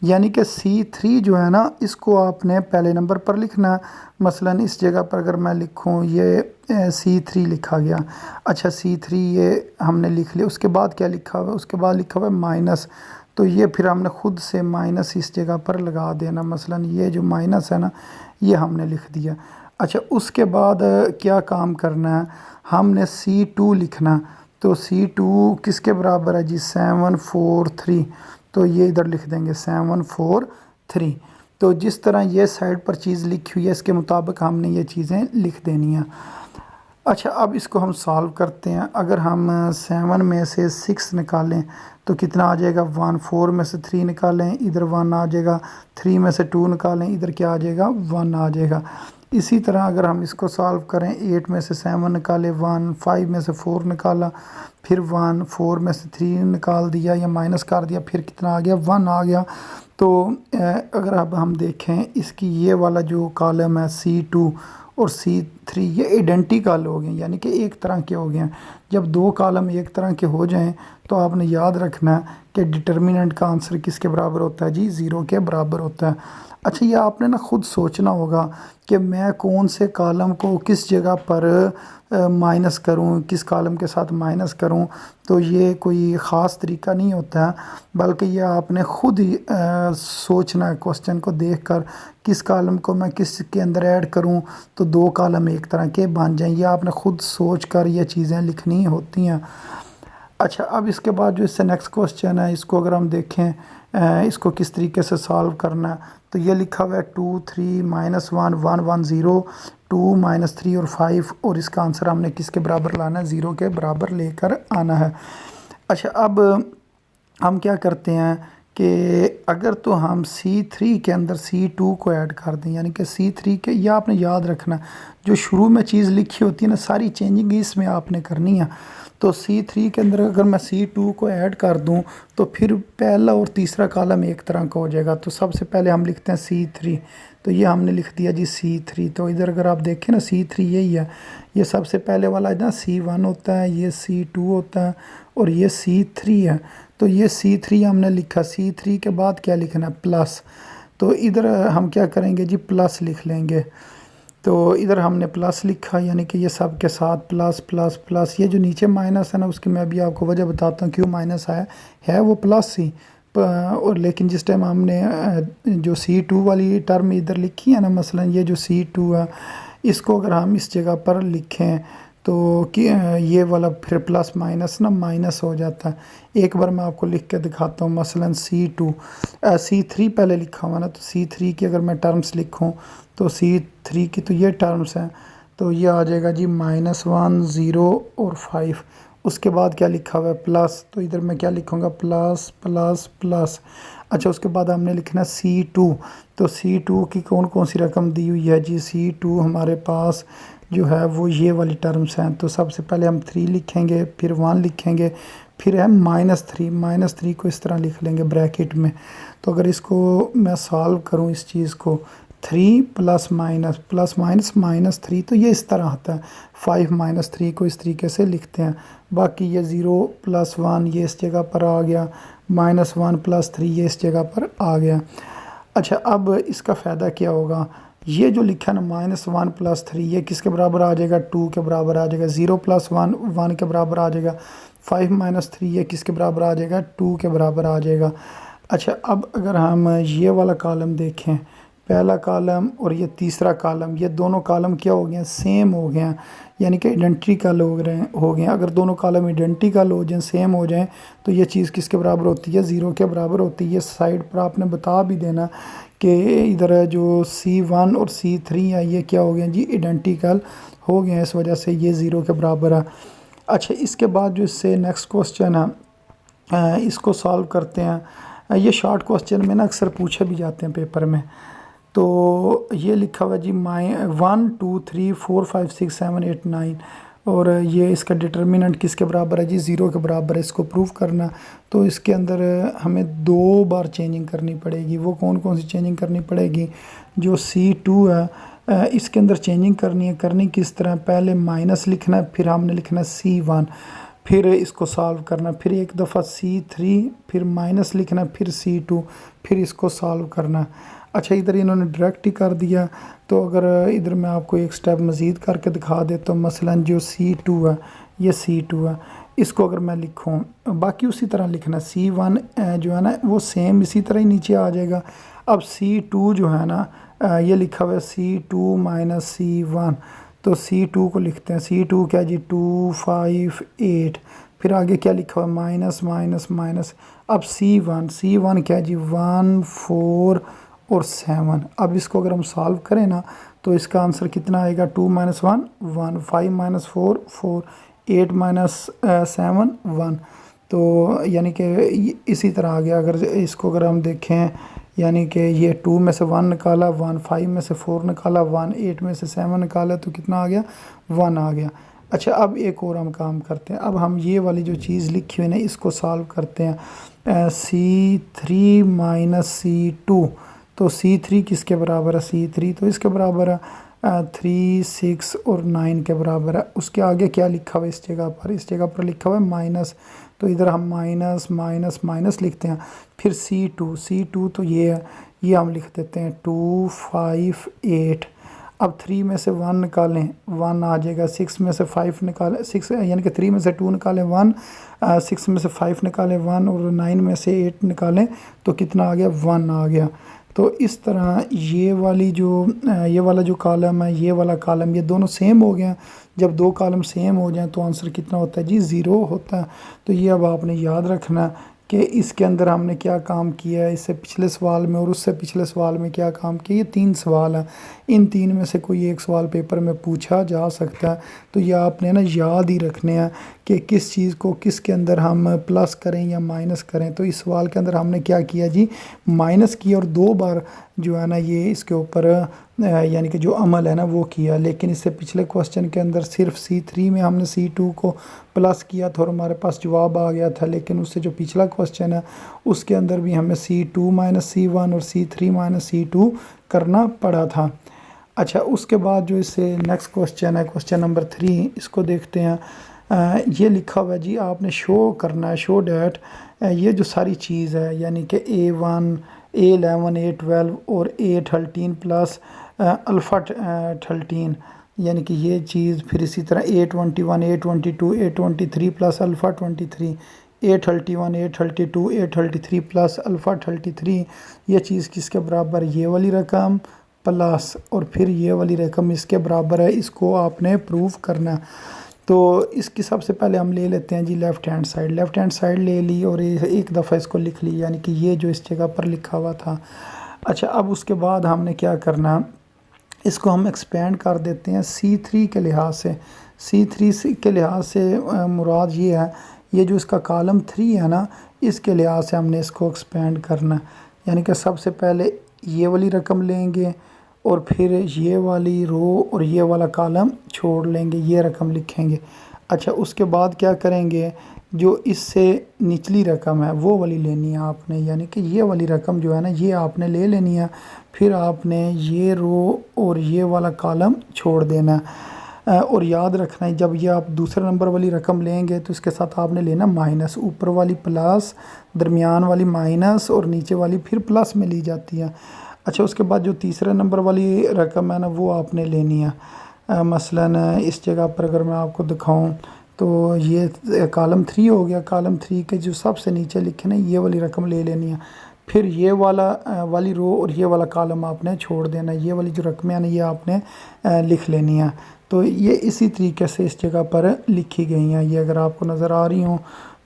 यानी कि C3 जो है ना इसको आपने पहले नंबर पर लिखना है। मसलन इस जगह पर अगर मैं लिखूँ ये C3 लिखा गया। अच्छा, C3 ये हमने लिख लिया। उसके बाद क्या लिखा हुआ है, उसके बाद लिखा हुआ है माइनस, तो ये फिर हमने ख़ुद से माइनस इस जगह पर लगा देना। मसलन ये जो माइनस है ना ये हमने लिख दिया। अच्छा, उसके बाद क्या काम करना है, हमने C2 लिखना। तो C2 किसके बराबर है जी, 743। तो ये इधर लिख देंगे 743। तो जिस तरह ये साइड पर चीज़ लिखी हुई है इसके मुताबिक हमने ये चीज़ें लिख देनी है। अच्छा, अब इसको हम सॉल्व करते हैं। अगर हम 7 में से 6 निकालें तो कितना आ जाएगा 1, 4 में से 3 निकालें इधर 1 आ जाएगा, 3 में से 2 निकालें इधर क्या आ जाएगा 1 आ जाएगा। इसी तरह अगर हम इसको सॉल्व करें, 8 में से 7 निकाले 1, 5 में से 4 निकाला फिर 1, 4 में से 3 निकाल दिया या माइनस कर दिया, फिर कितना आ गया 1 आ गया। तो अगर अब हम देखें इसकी ये वाला जो कॉलम है C2 और C3 ये आइडेंटिकल हो गए, यानी कि एक तरह के हो गए हैं। जब दो कॉलम एक तरह के हो जाएं तो आपने याद रखना है कि डिटर्मिनेंट का आंसर किसके बराबर होता है जी, 0 के बराबर होता है। अच्छा, ये आपने ना खुद सोचना होगा कि मैं कौन से कॉलम को किस जगह पर माइनस करूं, किस कॉलम के साथ माइनस करूं। तो ये कोई ख़ास तरीका नहीं होता है, बल्कि ये आपने खुद ही सोचना है क्वेश्चन को देखकर किस कॉलम को मैं किस के अंदर ऐड करूं तो दो कॉलम एक तरह के बन जाएं। ये आपने खुद सोच कर ये चीज़ें लिखनी होती हैं। अच्छा, अब इसके बाद जो इससे नेक्स्ट क्वेश्चन है इसको अगर हम देखें इसको किस तरीके से सॉल्व करना है, तो ये लिखा हुआ है 2, 3, -1, 1, 1, 0, 2, -3 और 5, और इसका आंसर हमने किसके बराबर लाना है, 0 के बराबर लेकर आना है। अच्छा, अब हम क्या करते हैं कि अगर तो हम C3 के अंदर C2 को ऐड कर दें, यानी कि C3 के, यह आपने याद रखना जो शुरू में चीज़ लिखी होती है ना सारी चेंजिंग इसमें आपने करनी है। तो C3 के अंदर अगर मैं C2 को ऐड कर दूं तो फिर पहला और तीसरा कॉलम एक तरह का हो जाएगा। तो सबसे पहले हम लिखते हैं C3, तो ये हमने लिख दिया जी C3। तो इधर अगर आप देखें ना C3 यही है, ये सबसे पहले वाला ना C1 होता है, ये C2 होता है और ये C3 है। तो ये C3 हमने लिखा, C3 के बाद क्या लिखना है प्लस। तो इधर हम क्या करेंगे जी, प्लस लिख लेंगे। तो इधर हमने प्लस लिखा, यानी कि ये सब के साथ प्लस प्लस प्लस। ये जो नीचे माइनस है ना उसकी मैं अभी आपको वजह बताता हूँ क्यों माइनस आया है, वो प्लस ही और लेकिन जिस टाइम हमने जो C2 वाली टर्म इधर लिखी है ना, मसलन ये जो C2 है इसको अगर हम इस जगह पर लिखें तो कि ये वाला फिर प्लस माइनस ना माइनस हो जाता है। एक बार मैं आपको लिख के दिखाता हूँ, मसलन C2 C3 पहले लिखा हुआ ना, तो C3 की अगर मैं टर्म्स लिखूँ तो C3 की तो ये टर्म्स हैं, तो ये आ जाएगा जी -1, 0 और 5। उसके बाद क्या लिखा हुआ है प्लस, तो इधर मैं क्या लिखूँगा प्लस प्लस प्लस। अच्छा, उसके बाद हमने लिखना C2, तो C2 की कौन कौन सी रकम दी हुई है जी, C2 हमारे पास जो है वो ये वाली टर्म्स हैं। तो सबसे पहले हम 3 लिखेंगे, फिर 1 लिखेंगे, फिर है -3, -3 को इस तरह लिख लेंगे ब्रैकेट में। तो अगर इसको मैं सॉल्व करूं इस चीज़ को, 3 प्लस माइनस -3, तो ये इस तरह आता है। 5 -3 को इस तरीके से लिखते हैं। बाकी ये 0 + 1 ये इस जगह पर आ गया, -1 + 3 ये इस जगह पर आ गया। अच्छा, अब इसका फ़ायदा क्या होगा, ये जो लिखा है ना -1 + 3 ये किसके बराबर आ जाएगा, 2 के बराबर आ जाएगा। 0 + 1 1 के बराबर आ जाएगा। 5 - 3 ये किसके बराबर आ जाएगा, 2 के बराबर आ जाएगा। अच्छा, अब अगर हम ये वाला कॉलम देखें, पहला कॉलम और ये तीसरा कॉलम, ये दोनों कॉलम क्या हो गए हैं, सेम हो गए हैं, यानी कि आइडेंटिकल हो गए हैं। अगर दोनों कॉलम आइडेंटिकल हो जाएं, सेम हो जाएं, तो ये चीज़ किसके बराबर होती है, 0 के बराबर होती है। ये साइड पर आपने बता भी देना कि इधर जो C1 और C3 है ये क्या हो गए हैं जी, आइडेंटिकल हो गए हैं, इस वजह से ये 0 के बराबर है। अच्छा, इसके बाद जो इससे नेक्स्ट क्वेश्चन है इसको सॉल्व करते हैं। ये शॉर्ट क्वेश्चन में ना अक्सर पूछे भी जाते हैं पेपर में। तो ये लिखा हुआ जी 1, 2, 3, 4, 5, 6, 7, 8, 9, और ये इसका डिटर्मिनेंट किसके बराबर है जी, 0 के बराबर है। इसको प्रूव करना, तो इसके अंदर हमें 2 बार चेंजिंग करनी पड़ेगी। वो कौन कौन सी चेंजिंग करनी पड़ेगी, जो C2 है इसके अंदर चेंजिंग करनी है। करनी किस तरह, पहले माइनस लिखना है, फिर हमने लिखना है C1, फिर इसको सॉल्व करना, फिर एक दफ़ा C3, फिर माइनस लिखना, फिर C2, फिर इसको सॉल्व करना। अच्छा, इधर इन्होंने डायरेक्ट ही कर दिया, तो अगर इधर मैं आपको एक स्टेप मज़ीद करके दिखा देता हूँ, मसलन जो C2 है ये C2 है, इसको अगर मैं लिखूँ, बाकी उसी तरह लिखना। C1 जो है ना वो सेम इसी तरह ही नीचे आ जाएगा। अब C2 जो है ना ये लिखा हुआ है C2 माइनस C1, तो C2 को लिखते हैं। C2 क्या जी 258, फिर आगे क्या लिखा हुआ है माइनस माइनस माइनस। अब C1 क्या जी 1 4 और 7। अब इसको अगर हम सॉल्व करें ना तो इसका आंसर कितना आएगा, 2 माइनस 1 1, 5 माइनस 4 4, 8 माइनस 7 1। तो यानी कि इसी तरह आ गया। अगर इसको अगर हम देखें यानी कि ये 2 में से 1 निकाला 1, 5 में से 4 निकाला 1, 8 में से 7 निकाला तो कितना आ गया 1 आ गया। अच्छा, अब एक और हम काम करते हैं। अब हम ये वाली जो चीज़ लिखी हुई है ना इसको सॉल्व करते हैं। C3 माइनस C2, तो C3 किसके बराबर है, C3 तो इसके बराबर है 3 6 और 9 के बराबर है। उसके आगे क्या लिखा हुआ है इस जगह पर, इस जगह पर लिखा हुआ है माइनस, तो इधर हम माइनस माइनस माइनस लिखते हैं। फिर C2 तो ये है, ये हम लिख देते हैं 2 5 8। अब 3 में से 1 निकालें 1 आ जाएगा, 6 में से 5 निकालें 6 यानी कि 3 में से 2 निकालें 1, 6 में से 5 निकालें 1 और 9 में से 8 निकालें तो कितना आ गया 1 आ गया। तो इस तरह ये वाला जो कॉलम है, ये वाला कॉलम, ये दोनों सेम हो गए। जब दो कॉलम सेम हो जाएं तो आंसर कितना होता है जी 0 होता है। तो ये अब आपने याद रखना कि इसके अंदर हमने क्या काम किया है, इससे पिछले सवाल में और उससे पिछले सवाल में क्या काम किया। ये 3 सवाल हैं, इन 3 में से कोई एक सवाल पेपर में पूछा जा सकता है। तो ये आपने ना याद ही रखने हैं कि किस चीज़ को किसके अंदर हम प्लस करें या माइनस करें। तो इस सवाल के अंदर हमने क्या किया जी, माइनस किया और 2 बार जो है ना ये इसके ऊपर यानी कि जो अमल है ना वो किया। लेकिन इससे पिछले क्वेश्चन के अंदर सिर्फ C3 में हमने C2 को प्लस किया था और हमारे पास जवाब आ गया था। लेकिन उससे जो पिछला क्वेश्चन है उसके अंदर भी हमें C2 माइनस C1 और C3 माइनस C2 करना पड़ा था। अच्छा, उसके बाद जो इससे नेक्स्ट क्वेश्चन है, क्वेश्चन नंबर 3, इसको देखते हैं। ये लिखा हुआ है जी, आपने शो करना है, शो डैट ये जो सारी चीज़ है यानी कि A1 A11 A12 और A13 प्लस अल्फ़ा 13, यानी कि ये चीज़ फिर इसी तरह A21 A22 A23 plus alpha 23, A31 A32 A33 plus alpha 33, ये चीज़ किसके बराबर, ये वाली रकम प्लस और फिर ये वाली रकम इसके बराबर है। इसको आपने प्रूव करना। तो इसकी सबसे पहले हम ले लेते हैं जी लेफ़्ट हैंड साइड ले ली और एक दफ़ा इसको लिख ली, यानी कि ये जो इस जगह पर लिखा हुआ था। अच्छा, अब उसके बाद हमने क्या करना, इसको हम एक्सपेंड कर देते हैं C3 के लिहाज से। C3 के लिहाज से मुराद ये है, ये जो इसका कॉलम 3 है ना इसके लिहाज से हमने इसको एक्सपेंड करना। यानी कि सबसे पहले ये वाली रकम लेंगे और फिर ये वाली रो और ये वाला कॉलम छोड़ लेंगे, ये रकम लिखेंगे। अच्छा, उसके बाद क्या करेंगे, जो इससे निचली रकम है वो वाली लेनी है आपने, यानी कि ये वाली रकम जो है ना ये आपने ले लेनी है। फिर आपने ये रो और ये वाला कॉलम छोड़ देना है। और याद रखना है जब ये आप दूसरे नंबर वाली रकम लेंगे तो इसके साथ आपने लेना माइनस, ऊपर वाली प्लस, दरमियान वाली माइनस और नीचे वाली फिर प्लस में ली जाती है। अच्छा, उसके बाद जो तीसरे नंबर वाली रकम है ना वो आपने लेनी है। मसलन इस जगह पर अगर मैं आपको दिखाऊं तो ये कॉलम 3 हो गया। कॉलम 3 के जो सबसे नीचे लिखे ना ये वाली रकम ले लेनी है। फिर ये वाली रो और ये वाला कॉलम आपने छोड़ देना, ये वाली जो रकमें हैं ना ये आपने लिख लेनी है। तो ये इसी तरीके से इस जगह पर लिखी गई हैं। ये अगर आपको नज़र आ रही हों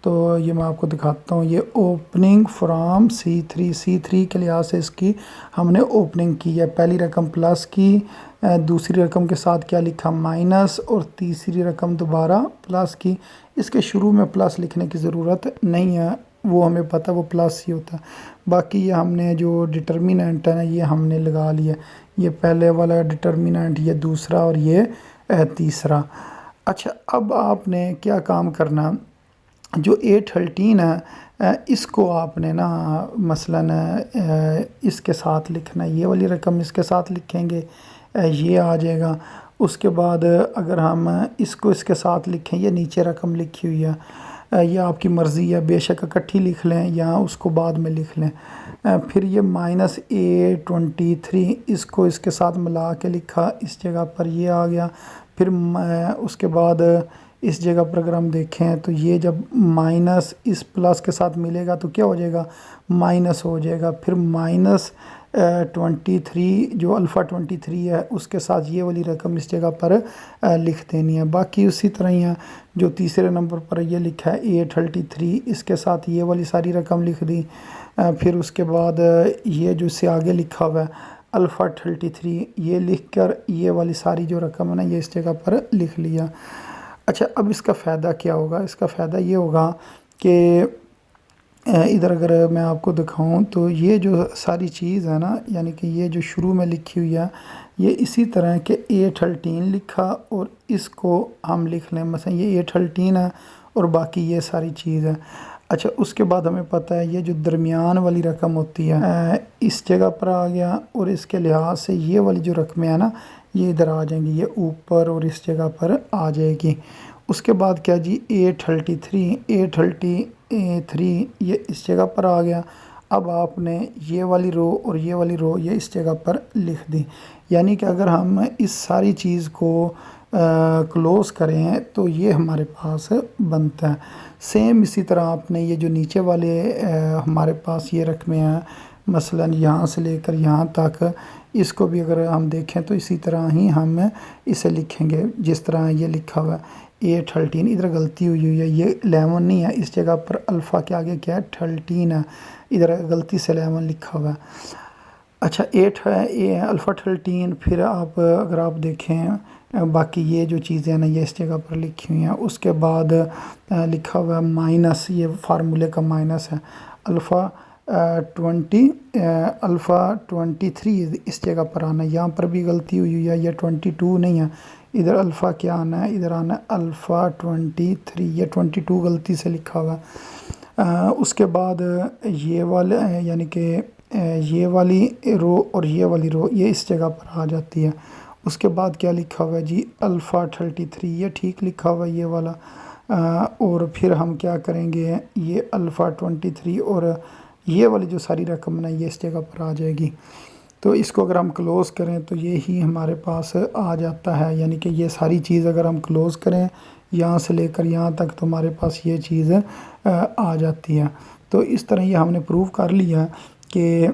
तो ये मैं आपको दिखाता हूँ। ये ओपनिंग फ्रॉम C3 के लिहाज से इसकी हमने ओपनिंग की है। पहली रकम प्लस की, दूसरी रकम के साथ क्या लिखा माइनस और तीसरी रकम दोबारा प्लस की। इसके शुरू में प्लस लिखने की ज़रूरत नहीं है, वो हमें पता वो प्लस ही होता है। बाकी ये हमने जो डिटर्मिनेंट है ना ये हमने लगा लिया, ये पहले वाला डिटर्मिनेंट, ये दूसरा और ये तीसरा। अच्छा, अब आपने क्या काम करना, जो A13 है इसको आपने ना मसलन इसके साथ लिखना, ये वाली रकम इसके साथ लिखेंगे, ये आ जाएगा। उसके बाद अगर हम इसको इसके साथ लिखें, ये नीचे रकम लिखी हुई है, ये आपकी मर्ज़ी है, बेशक इकट्ठी लिख लें या उसको बाद में लिख लें। फिर ये माइनस A23 इसको इसके साथ मिला के लिखा, इस जगह पर ये आ गया। फिर उसके बाद इस जगह पर अगर हम देखें तो ये जब माइनस इस प्लस के साथ मिलेगा तो क्या हो जाएगा, माइनस हो जाएगा। फिर माइनस 23 जो अल्फ़ा 23 है उसके साथ ये वाली रकम इस जगह पर लिख देनी है। बाकी उसी तरह ही है, जो तीसरे नंबर पर ये लिखा है A33 इसके साथ ये वाली सारी रकम लिख दी। फिर उसके बाद ये जो इससे आगे लिखा हुआ है अल्फ़ा 33 ये लिख कर ये वाली सारी जो रकम है ना ये इस जगह पर लिख लिया। अच्छा, अब इसका फ़ायदा क्या होगा? इसका फ़ायदा ये होगा कि इधर अगर मैं आपको दिखाऊं तो ये जो सारी चीज़ है ना, यानी कि ये जो शुरू में लिखी हुई है ये इसी तरह के A13 लिखा और इसको हम लिख लें, मसलन ये A13 है और बाकी ये सारी चीज़ है। अच्छा, उसके बाद हमें पता है ये जो दरमियान वाली रकम होती है इस जगह पर आ गया और इसके लिहाज से ये वाली जो रकमें हैं ना ये इधर आ जाएंगी, ये ऊपर और इस जगह पर आ जाएगी। उसके बाद क्या जी A33 ये इस जगह पर आ गया। अब आपने ये वाली रो और ये वाली रो ये इस जगह पर लिख दी, यानी कि अगर हम इस सारी चीज़ को क्लोज़ करें तो ये हमारे पास बनता है। सेम इसी तरह आपने ये जो नीचे वाले हमारे पास ये रकमें हैं, मसलन यहाँ से लेकर यहाँ तक, इसको भी अगर हम देखें तो इसी तरह ही हम इसे लिखेंगे जिस तरह ये लिखा हुआ है A13। इधर गलती हुई है, ये 11 नहीं है, इस जगह पर अल्फ़ा के आगे क्या है 13 है, इधर गलती से 11 लिखा हुआ है। अच्छा, 8 है ये अल्फ़ा 13। फिर आप अगर आप देखें बाकी ये जो चीज़ें हैं ना ये इस जगह पर लिखी हुई हैं। उसके बाद लिखा हुआ है माइनस, ये फार्मूले का माइनस है अल्फ़ा 23 इस जगह पर आना है। यहाँ पर भी गलती हुई है, ये 22 नहीं है, इधर अल्फ़ा क्या आना है, इधर आना है अल्फ़ा 23, ये 22 गलती से लिखा हुआ है। उसके बाद ये वाले यानी कि ये वाली रो और ये वाली रो ये इस जगह पर आ जाती है। उसके बाद क्या लिखा हुआ है जी अल्फ़ा 33, ये ठीक लिखा हुआ है ये वाला। और फिर हम क्या करेंगे, ये अल्फ़ा 23 और ये वाली जो सारी रकम ना ये इस जगह पर आ जाएगी। तो इसको अगर हम क्लोज़ करें तो ये ही हमारे पास आ जाता है, यानी कि ये सारी चीज़ अगर हम क्लोज़ करें यहाँ से लेकर यहाँ तक तो हमारे पास ये चीज़ आ जाती है। तो इस तरह ये हमने प्रूव कर लिया कि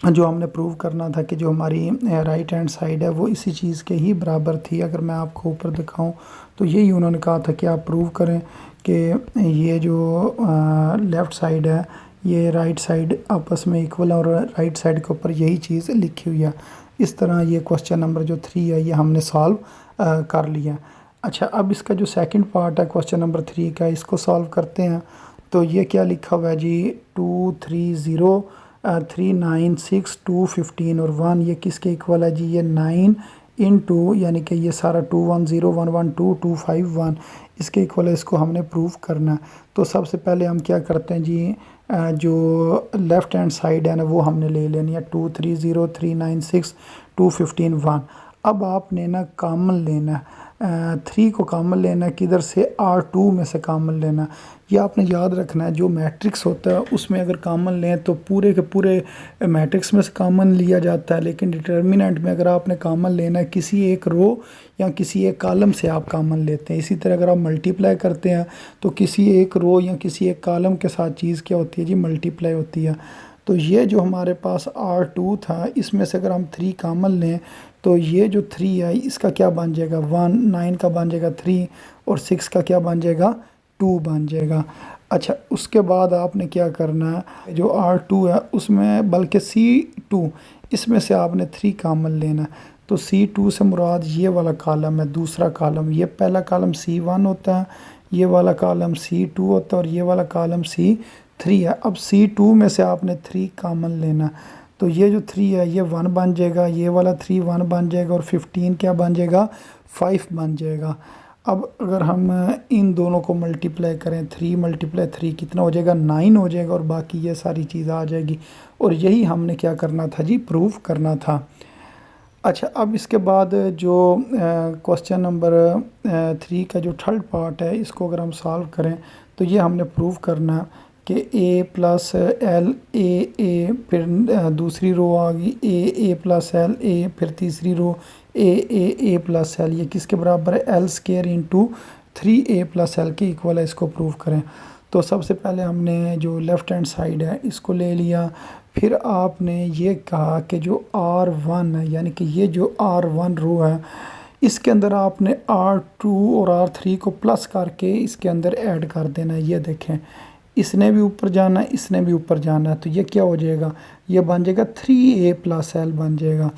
जो हमने प्रूव करना था कि जो हमारी राइट हैंड साइड है वो इसी चीज़ के ही बराबर थी। अगर मैं आपको ऊपर दिखाऊं तो यही उन्होंने कहा था कि आप प्रूव करें कि ये जो लेफ़्ट साइड है ये राइट साइड आपस में इक्वल है और राइट साइड के ऊपर यही चीज़ लिखी हुई है। इस तरह ये क्वेश्चन नंबर जो 3 है ये हमने सॉल्व कर लिया। अच्छा, अब इसका जो सेकंड पार्ट है क्वेश्चन नंबर 3 का, इसको सॉल्व करते हैं। तो ये क्या लिखा हुआ है जी 230 396 215 और 1 ये किसके इक्वल है जी, ये 9 इंटू यानी कि ये सारा 210 112 251 इसके इक्वल है। इसको हमने प्रूव करना है। तो सबसे पहले हम क्या करते हैं जी, जो लेफ़्ट हैंड साइड है ना वो हमने ले लेनी है 230 396 215 1। अब आपने ना कॉमन लेना 3 को कॉमन लेना, किधर से R2 में से कॉमन लेना। ये आपने याद रखना है, जो मैट्रिक्स होता है उसमें अगर कॉमन लें तो पूरे के पूरे मैट्रिक्स में से कॉमन लिया जाता है, लेकिन डिटर्मिनेंट में अगर आपने कॉमन लेना है किसी एक रो या किसी एक कॉलम से आप कॉमन लेते हैं। इसी तरह अगर आप मल्टीप्लाई करते हैं तो किसी एक रो या किसी एक कॉलम के साथ चीज़ क्या होती है जी, मल्टीप्लाई होती है। तो ये जो हमारे पास R2 था इसमें से अगर हम 3 कॉमन लें तो ये जो 3 है इसका क्या बन जाएगा 1, 9 का बन जाएगा 3 और 6 का क्या बन जाएगा 2 बन जाएगा। अच्छा, उसके बाद आपने क्या करना है, जो R2 है उसमें बल्कि C2 इसमें से आपने 3 कॉमन लेना। तो C2 से मुराद ये वाला कॉलम है, दूसरा कॉलम, ये पहला कॉलम C1 होता है, ये वाला कॉलम C2 होता है और ये वाला कॉलम C3 है। अब C2 में से आपने 3 कॉमन लेना। तो ये जो 3 है ये 1 बन जाएगा, ये वाला 3 1 बन जाएगा और 15 क्या बन जाएगा 5 बन जाएगा। अब अगर हम इन दोनों को मल्टीप्लाई करें 3 × 3 कितना हो जाएगा 9 हो जाएगा और बाकी ये सारी चीज़ आ जाएगी। और यही हमने क्या करना था जी, प्रूव करना था। अच्छा, अब इसके बाद जो क्वेश्चन नंबर 3 का जो थर्ड पार्ट है इसको अगर हम सॉल्व करें तो ये हमने प्रूव करना कि A + L A फिर दूसरी रो आ गई A + L A, फिर तीसरी रो A + L ये किसके बराबर है L² × 3A + L के इक्वल है। इसको प्रूव करें तो सबसे पहले हमने जो लेफ़्ट हैंड साइड है इसको ले लिया। फिर आपने ये कहा कि जो R1 है यानी कि ये जो R1 रो है इसके अंदर आपने R2 और R3 को प्लस करके इसके अंदर ऐड कर देना है। ये देखें, इसने भी ऊपर जाना है, इसने भी ऊपर जाना है, तो ये क्या हो जाएगा, ये बन जाएगा 3A प्लस L बन जाएगा।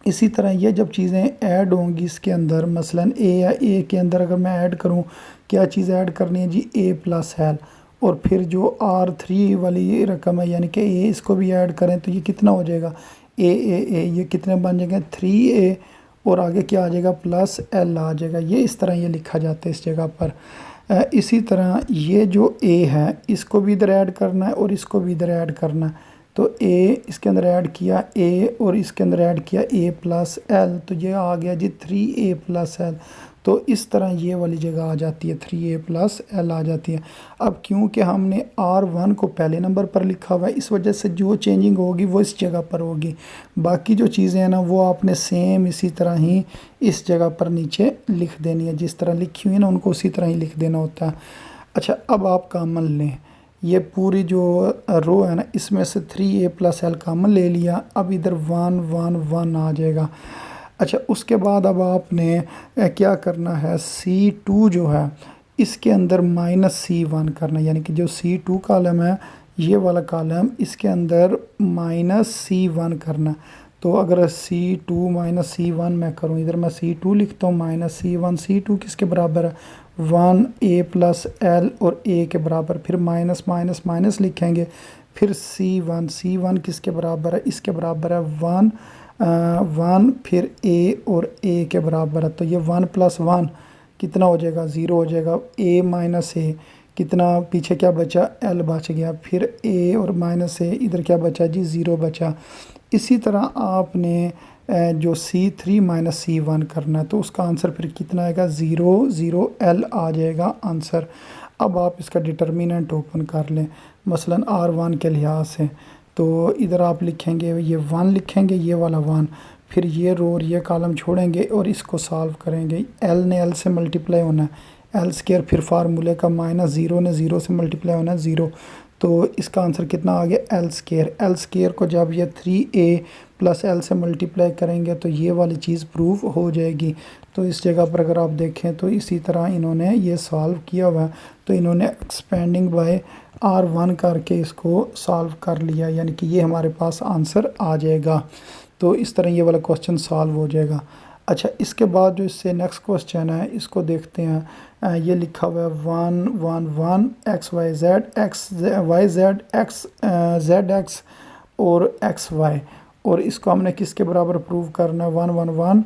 इसी तरह ये जब चीज़ें ऐड होंगी इसके अंदर, मसलन A या A के अंदर अगर मैं ऐड करूं, क्या चीज़ ऐड करनी है जी, A प्लस L, और फिर जो R3 वाली रकम है यानी कि A, इसको भी ऐड करें तो ये कितना हो जाएगा, A, ये कितने बन जाएंगे 3A, और आगे क्या आ जाएगा प्लस L आ जाएगा। ये इस तरह ये लिखा जाता है इस जगह पर। इसी तरह ये जो A है इसको भी इधर ऐड करना है और इसको भी इधर ऐड करना है। तो A इसके अंदर ऐड किया A और इसके अंदर ऐड किया A प्लस L, तो ये आ गया जी 3A प्लस L। तो इस तरह ये वाली जगह आ जाती है, 3A प्लस L आ जाती है। अब क्योंकि हमने R1 को पहले नंबर पर लिखा हुआ है, इस वजह से जो चेंजिंग होगी वो इस जगह पर होगी। बाकी जो चीज़ें हैं ना वो आपने सेम इसी तरह ही इस जगह पर नीचे लिख देनी है, जिस तरह लिखी हुई है ना उनको उसी तरह ही लिख देना होता है। अच्छा, अब आप कॉमन लें, ये पूरी जो रो है ना इसमें से 3A प्लस L कॉमन ले लिया। अब इधर 1 1 1 आ जाएगा। अच्छा, उसके बाद अब आपने क्या करना है, C2 जो है इसके अंदर -C1 करना है, यानी कि जो C2 कॉलम है ये वाला कॉलम इसके अंदर -C1 करना। तो अगर C2 -C1 मैं करूँ, इधर मैं C2 लिखता हूँ -C1, C2 किसके बराबर है 1A प्लस L और A के बराबर, फिर माइनस माइनस माइनस लिखेंगे, फिर C1 किसके बराबर है, इसके बराबर है 1 फिर A और A के बराबर है। तो ये 1 प्लस 1 कितना हो जाएगा, 0 हो जाएगा। A माइनस A कितना, पीछे क्या बचा, L बच गया, फिर A और माइनस A, इधर क्या बचा जी 0 बचा। इसी तरह आपने जो C3 माइनस C1 करना है, तो उसका आंसर फिर कितना आएगा, 0 0 L आ जाएगा आंसर। अब आप इसका डिटर्मिनेंट ओपन कर लें, मसलन R1 के लिहाज से, तो इधर आप लिखेंगे ये 1 लिखेंगे, ये वाला 1, फिर ये रो और ये कॉलम छोड़ेंगे और इसको सॉल्व करेंगे। L ने L से मल्टीप्लाई होना है, L स्क्वायर, फिर फार्मूले का -0 ने 0 से मल्टीप्लाई होना है 0, तो इसका आंसर कितना आ गया L स्क्वायर को जब ये 3A प्लस L से मल्टीप्लाई करेंगे तो ये वाली चीज़ प्रूफ हो जाएगी। तो इस जगह पर अगर आप देखें तो इसी तरह इन्होंने ये सॉल्व किया हुआ है, तो इन्होंने एक्सपेंडिंग बाय R1 करके इसको सॉल्व कर लिया, यानी कि ये हमारे पास आंसर आ जाएगा। तो इस तरह ये वाला क्वेश्चन सॉल्व हो जाएगा। अच्छा, इसके बाद जो इससे नेक्स्ट क्वेश्चन है इसको देखते हैं। ये लिखा हुआ है 1 1 1 x y z x z x और x y, और इसको हमने किसके बराबर प्रूव करना है, 1 1 1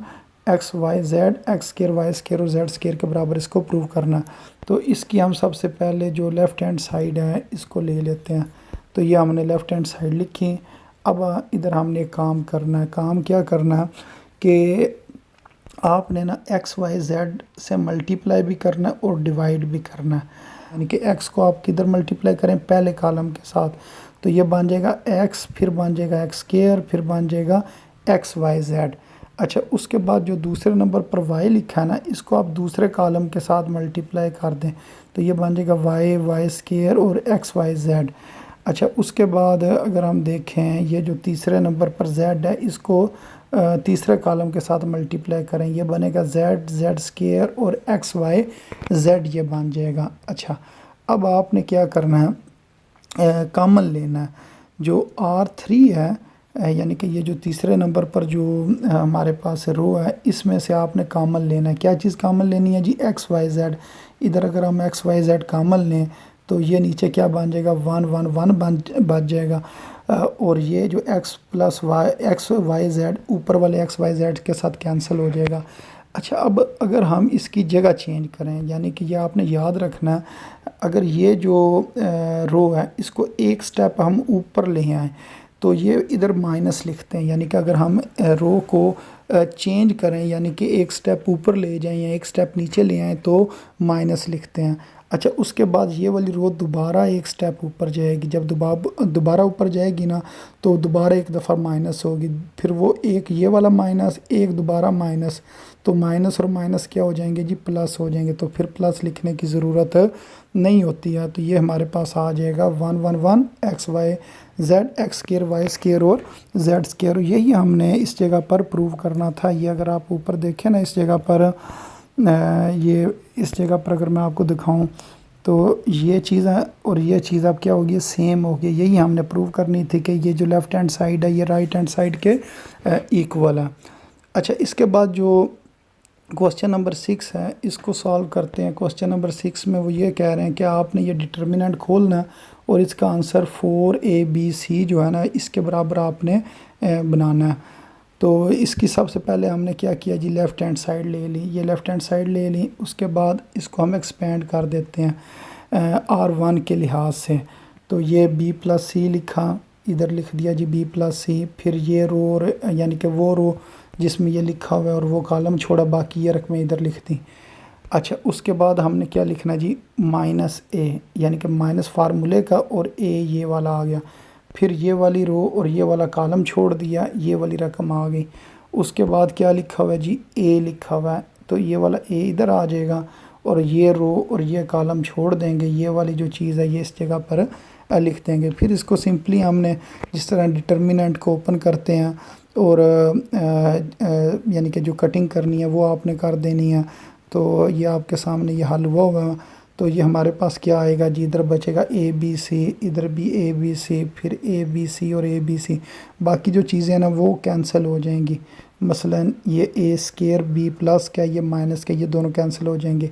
x y z x square y square और z स्क्वायर के बराबर इसको प्रूव करना है। तो इसकी हम सबसे पहले जो लेफ़्ट हैंड साइड है इसको ले लेते हैं। तो ये हमने लेफ़्ट हैंड साइड लिखी। अब इधर हमने काम करना है, काम क्या करना है कि आपने ना x y z से मल्टीप्लाई भी करना है और डिवाइड भी करना है, यानी कि x को आप किधर मल्टीप्लाई करें, पहले कॉलम के साथ, तो ये बन जाएगा x, फिर बन जाएगा x स्क्वायर, फिर बन जाएगा x y z। अच्छा, उसके बाद जो दूसरे नंबर पर y लिखा है ना इसको आप दूसरे कॉलम के साथ मल्टीप्लाई कर दें, तो ये बन जाएगा y स्क्वायर और x y z। अच्छा, उसके बाद अगर हम देखें ये जो तीसरे नंबर पर z है इसको तीसरे कॉलम के साथ मल्टीप्लाई करें, ये बनेगा z स्क्वायर और x y z, ये बन जाएगा। अच्छा, अब आपने क्या करना है, कॉमन लेना है, जो R3 है यानी कि ये जो तीसरे नंबर पर जो हमारे पास रो है इसमें से आपने कॉमन लेना है। क्या चीज़ कॉमन लेनी है जी, x y z। इधर अगर हम x y z कॉमन लें तो ये नीचे क्या बन जाएगा, 1 1 1 बच जाएगा, और ये जो x y z ऊपर वाले x y z के साथ कैंसिल हो जाएगा। अच्छा, अब अगर हम इसकी जगह चेंज करें, यानी कि ये आपने याद रखना है, अगर ये जो रो है इसको एक स्टेप हम ऊपर ले आएँ तो ये इधर माइनस लिखते हैं, यानी कि अगर हम रो को चेंज करें यानी कि एक स्टेप ऊपर ले जाएं या एक स्टेप नीचे ले आएँ तो माइनस लिखते हैं। अच्छा, उसके बाद ये वाली रो दोबारा एक स्टेप ऊपर जाएगी। जब दोबारा ऊपर जाएगी ना, तो दोबारा एक दफ़ा माइनस होगी, फिर वो एक ये वाला माइनस, एक दोबारा माइनस, तो माइनस और माइनस क्या हो जाएंगे जी, प्लस हो जाएंगे। तो फिर प्लस लिखने की ज़रूरत नहीं होती है। तो ये हमारे पास आ जाएगा 1 1 1 X Y Z, X square Y square और जेड स्केयर। यही हमने इस जगह पर प्रूव करना था। ये अगर आप ऊपर देखें ना, इस जगह पर ये इस जगह पर अगर मैं आपको दिखाऊं, तो ये चीज़ है और ये चीज़ अब क्या होगी, सेम होगी। यही हमने प्रूव करनी थी कि ये जो लेफ़्ट हैंड साइड है ये राइट हैंड साइड के इक्वल है। अच्छा, इसके बाद जो क्वेश्चन नंबर 6 है, इसको सॉल्व करते हैं। क्वेश्चन नंबर 6 में वो ये कह रहे हैं कि आपने ये डिटर्मिनेंट खोलना और इसका आंसर 4ABC जो है ना, इसके बराबर आपने बनाना है। तो इसकी सबसे पहले हमने क्या किया जी, लेफ़्ट हैंड साइड ले ली, ये लेफ़्ट हैंड साइड ले ली। उसके बाद इसको हम एक्सपेंड कर देते हैं R1 के लिहाज से। तो ये B+C लिखा, इधर लिख दिया जी B+C। फिर ये रो यानी कि वो रो जिसमें ये लिखा हुआ है और वो कॉलम छोड़ा, बाकी ये रकमें इधर लिख दी। अच्छा, उसके बाद हमने क्या लिखना जी, -A, यानी कि माइनस फार्मूले का और A ये वाला आ गया। फिर ये वाली रो और ये वाला कॉलम छोड़ दिया, ये वाली रकम आ गई। उसके बाद क्या लिखा हुआ है जी, A लिखा हुआ है, तो ये वाला A इधर आ जाएगा और ये रो और ये कॉलम छोड़ देंगे, ये वाली जो चीज़ है ये इस जगह पर लिख देंगे। फिर इसको सिंपली हमने जिस तरह डिटर्मिनेंट को ओपन करते हैं और यानी कि जो कटिंग करनी है वो आपने कर देनी है। तो ये आपके सामने ये हल हुआ होगा। तो ये हमारे पास क्या आएगा जी, इधर बचेगा ABC, इधर भी ABC, फिर ABC और ABC। बाकी जो चीज़ें ना वो कैंसिल हो जाएंगी। मसलन ये A स्केयर B+ का, ये माइनस का, ये दोनों कैंसिल हो जाएंगे।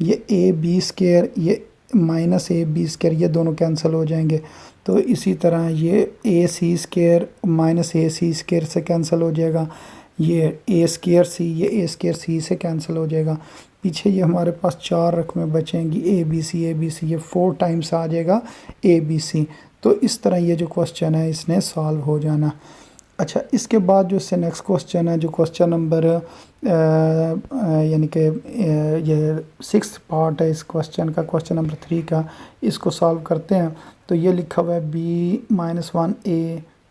ये AB स्केयर, ये -AB स्केयर, ये दोनों कैंसिल हो जाएंगे। तो इसी तरह ये AC स्केयर -AC स्केयर से कैंसिल हो जाएगा। ये A स्केयर C, ये A स्केयर C से कैंसिल हो जाएगा। पीछे ये हमारे पास 4 रकमें बचेंगी, ABC, ये 4 टाइम्स आ जाएगा ABC। तो इस तरह ये जो क्वेश्चन है इसने सॉल्व हो जाना। अच्छा, इसके बाद जो इससे नेक्स्ट क्वेश्चन है, जो क्वेश्चन नंबर यानी कि ये 6th पार्ट है इस क्वेश्चन का, क्वेश्चन नंबर 3 का, इसको सॉल्व करते हैं। तो ये लिखा हुआ है B-1A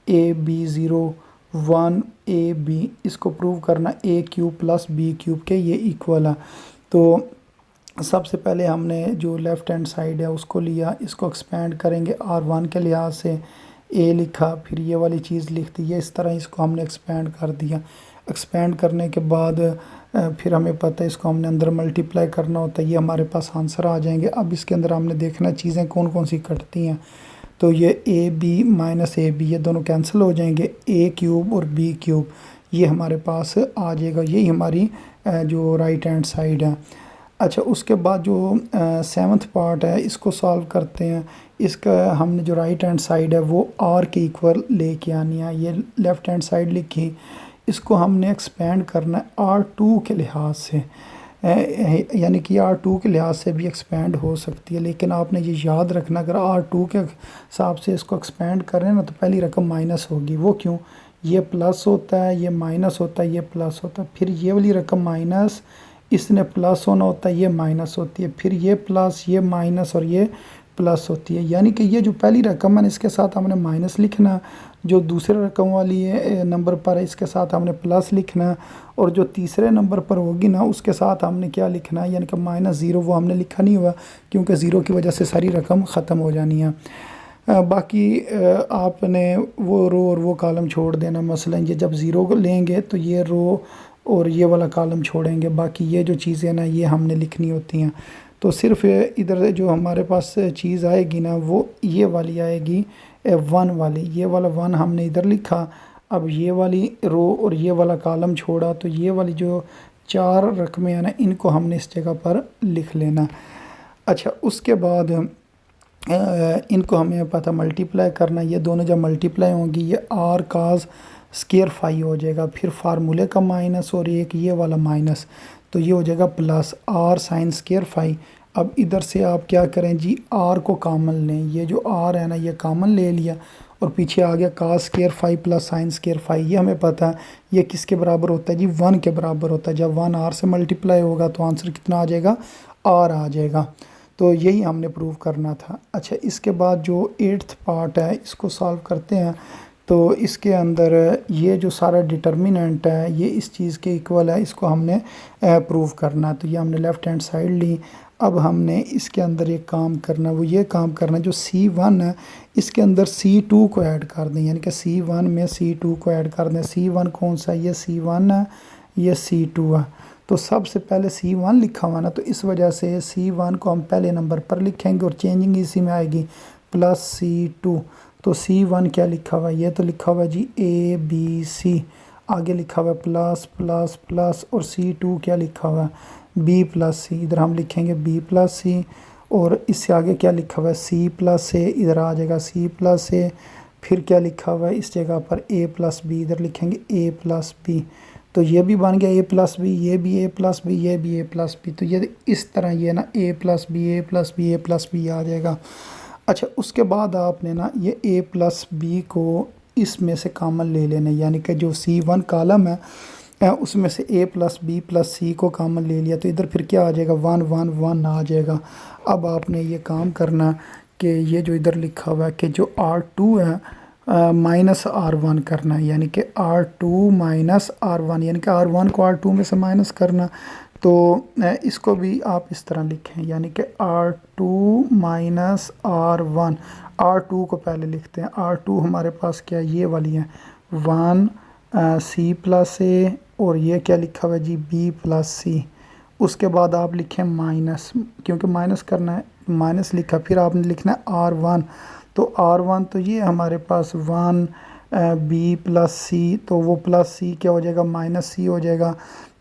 AB0 1AB, इसको प्रूव करना A³ + B³ के ये इक्वल है। तो सबसे पहले हमने जो लेफ़्ट हैंड साइड है उसको लिया, इसको एक्सपेंड करेंगे R1 के लिहाज से, A लिखा, फिर ये वाली चीज़ लिख दी है। इस तरह इसको हमने एक्सपेंड कर दिया। एक्सपेंड करने के बाद फिर हमें पता है इसको हमने अंदर मल्टीप्लाई करना होता है, ये हमारे पास आंसर आ जाएंगे। अब इसके अंदर हमने देखना चीज़ें कौन कौन सी कटती हैं। तो ये AB -AB ये दोनों कैंसिल हो जाएंगे, A³ और B³ ये हमारे पास आ जाएगा। यही हमारी जो राइट हैंड साइड है। अच्छा, उसके बाद जो 7th पार्ट है इसको सॉल्व करते हैं। इसका हमने जो राइट हैंड साइड है वो R के इक्वल लेके आनी है। ये लेफ़्ट हैंड साइड लिखी, इसको हमने एक्सपेंड करना है R2 के लिहाज से, यानी कि R2 के लिहाज से भी एक्सपेंड हो सकती है। लेकिन आपने ये याद रखना, अगर R2 के हिसाब से इसको एक्सपेंड करें ना, तो पहली रकम माइनस होगी। वो क्यों, ये प्लस होता है, ये माइनस होता है, ये प्लस होता है, फिर ये वाली रकम माइनस, इसने प्लस होना होता है, ये माइनस होती है, फिर ये प्लस, ये माइनस और ये प्लस होती है। यानी कि ये जो पहली रकम है इसके साथ हमने माइनस लिखना, जो दूसरे रकम वाली है नंबर पर है इसके साथ हमने प्लस लिखना, और जो तीसरे नंबर पर होगी ना उसके साथ हमने क्या लिखना है, यानी कि -0 वो हमने लिखा नहीं हुआ, क्योंकि ज़ीरो की वजह से सारी रकम ख़त्म हो जानी है। बाकी आपने वो रो और वो कॉलम छोड़ देना। मसलन ये जब ज़ीरो लेंगे तो ये रो और ये वाला कॉलम छोड़ेंगे, बाकी ये जो चीज़ें ना ये हमने लिखनी होती हैं। तो सिर्फ इधर जो हमारे पास चीज़ आएगी ना वो ये वाली आएगी 1 वाली, ये वाला 1 हमने इधर लिखा। अब ये वाली रो और ये वाला कॉलम छोड़ा, तो ये वाली जो 4 रकमें हैं ना इनको हमने इस जगह पर लिख लेना। अच्छा, उसके बाद इनको हमें पता मल्टीप्लाई करना, ये दोनों जब मल्टीप्लाई होंगी ये R cos स्केयर फाई हो जाएगा, फिर फार्मूले का माइनस और एक ये वाला माइनस, तो ये हो जाएगा plus R sin square phi. अब इधर से आप क्या करें जी, R को कॉमन लें, ये जो R है ना ये कॉमन ले लिया और पीछे आ गया cos square phi plus sin square phi. ये हमें पता है ये किसके बराबर होता है जी, 1 के बराबर होता है। जब 1 R से मल्टीप्लाई होगा तो आंसर कितना आ जाएगा, R आ जाएगा। तो यही हमने प्रूव करना था। अच्छा, इसके बाद जो 8th पार्ट है इसको सॉल्व करते हैं। तो इसके अंदर ये जो सारा डिटर्मिनेंट है ये इस चीज़ के इक्वल है, इसको हमने प्रूव करना है। तो ये हमने लेफ़्ट हैंड साइड ली। अब हमने इसके अंदर एक काम करना, वो ये काम करना जो C1 है इसके अंदर C2 को ऐड कर दें, यानी कि C1 में C2 को ऐड कर दें। C1 कौन सा है? ये C1 है, ये C2 है। तो सबसे पहले C1 लिखा हुआ ना, तो इस वजह से C1 को हम पहले नंबर पर लिखेंगे और चेंजिंग इसी में आएगी प्लस C2। तो C1 क्या लिखा हुआ है? ये तो लिखा हुआ है जी ABC, आगे लिखा हुआ है प्लस प्लस प्लस, और C2 क्या लिखा हुआ है? B plus C। इधर हम लिखेंगे B प्लस C, और इससे आगे क्या लिखा हुआ है? C प्लस A, इधर आ जाएगा C प्लस A। फिर क्या लिखा हुआ है इस जगह पर? A प्लस B, इधर लिखेंगे A प्लस B। तो ये भी बन गया A प्लस बी, ये भी A प्लस बी, ये भी A प्लस बी। तो ये इस तरह ये ना A plus B, A plus B, A plus B आ जाएगा। अच्छा, उसके बाद आपने ना ये A प्लस बी को इसमें से कॉमन ले लेना, यानी कि जो C1 कॉलम है उसमें से A plus B plus C को कॉमन ले लिया। तो इधर फिर क्या आ जाएगा? 1 1 1 आ जाएगा। अब आपने ये काम करना कि ये जो इधर लिखा हुआ है कि जो R2 है माइनस R1 करना है, यानी कि R2 माइनस R1, यानी कि R1 को R2 में से माइनस करना। तो इसको भी आप इस तरह लिखें, यानी कि R2 माइनस R1। R2 को पहले लिखते हैं। R2 हमारे पास क्या है? ये वाली है 1 C प्लस A, और ये क्या लिखा हुआ है जी? B plus C। उसके बाद आप लिखें माइनस, क्योंकि माइनस करना है, माइनस लिखा। फिर आपने लिखना है R1। तो R1 तो ये हमारे पास 1 B प्लस C, तो वो प्लस C क्या हो जाएगा? माइनस C हो जाएगा।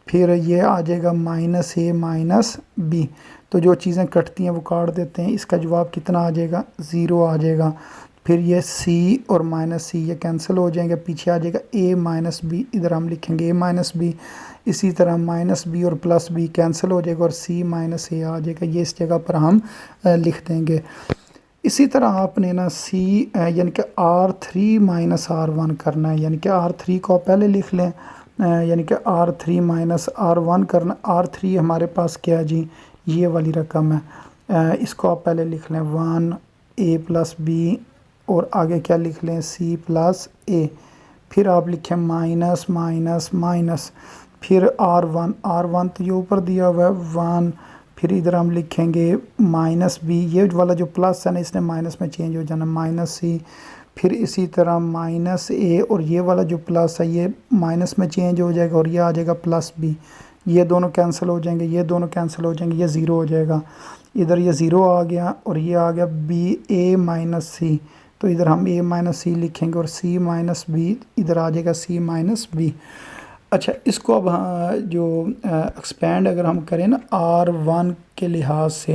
फिर ये आ जाएगा माइनस A माइनस B। तो जो चीज़ें कटती हैं वो काट देते हैं। इसका जवाब कितना आ जाएगा? 0 आ जाएगा। फिर ये C और माइनस C ये कैंसिल हो जाएंगे, पीछे आ जाएगा A माइनस B, इधर हम लिखेंगे A माइनस B। इसी तरह माइनस B और प्लस B कैंसिल हो जाएगा और C माइनस A आ जाएगा, ये इस जगह पर हम लिख देंगे। इसी तरह आपने ना C यानी कि R3 माइनस R1 करना है, यानी कि R3 को आप पहले लिख लें, यानी कि R3 माइनस R1 करना। R3 हमारे पास क्या है जी? ये वाली रकम है, इसको आप पहले लिख लें 1 A प्लस B, और आगे क्या लिख लें? C plus A। फिर आप लिखें माइनस माइनस माइनस, फिर R1 तो ये ऊपर दिया हुआ है 1। फिर इधर हम लिखेंगे माइनस B, ये वाला जो प्लस है ना इसने माइनस में चेंज हो जाना, माइनस C। फिर इसी तरह माइनस A, और ये वाला जो प्लस है ये माइनस में चेंज हो जाएगा और ये आ जाएगा प्लस B। ये दोनों कैंसिल हो जाएंगे, ये दोनों कैंसिल हो जाएंगे, ये ज़ीरो हो जाएगा। इधर ये ज़ीरो आ गया और ये आ गया B A माइनस C। तो इधर हम A माइनस C लिखेंगे और C माइनस B, इधर आ जाएगा C माइनस B। अच्छा, इसको अब जो एक्सपेंड अगर हम करें ना R1 के लिहाज से,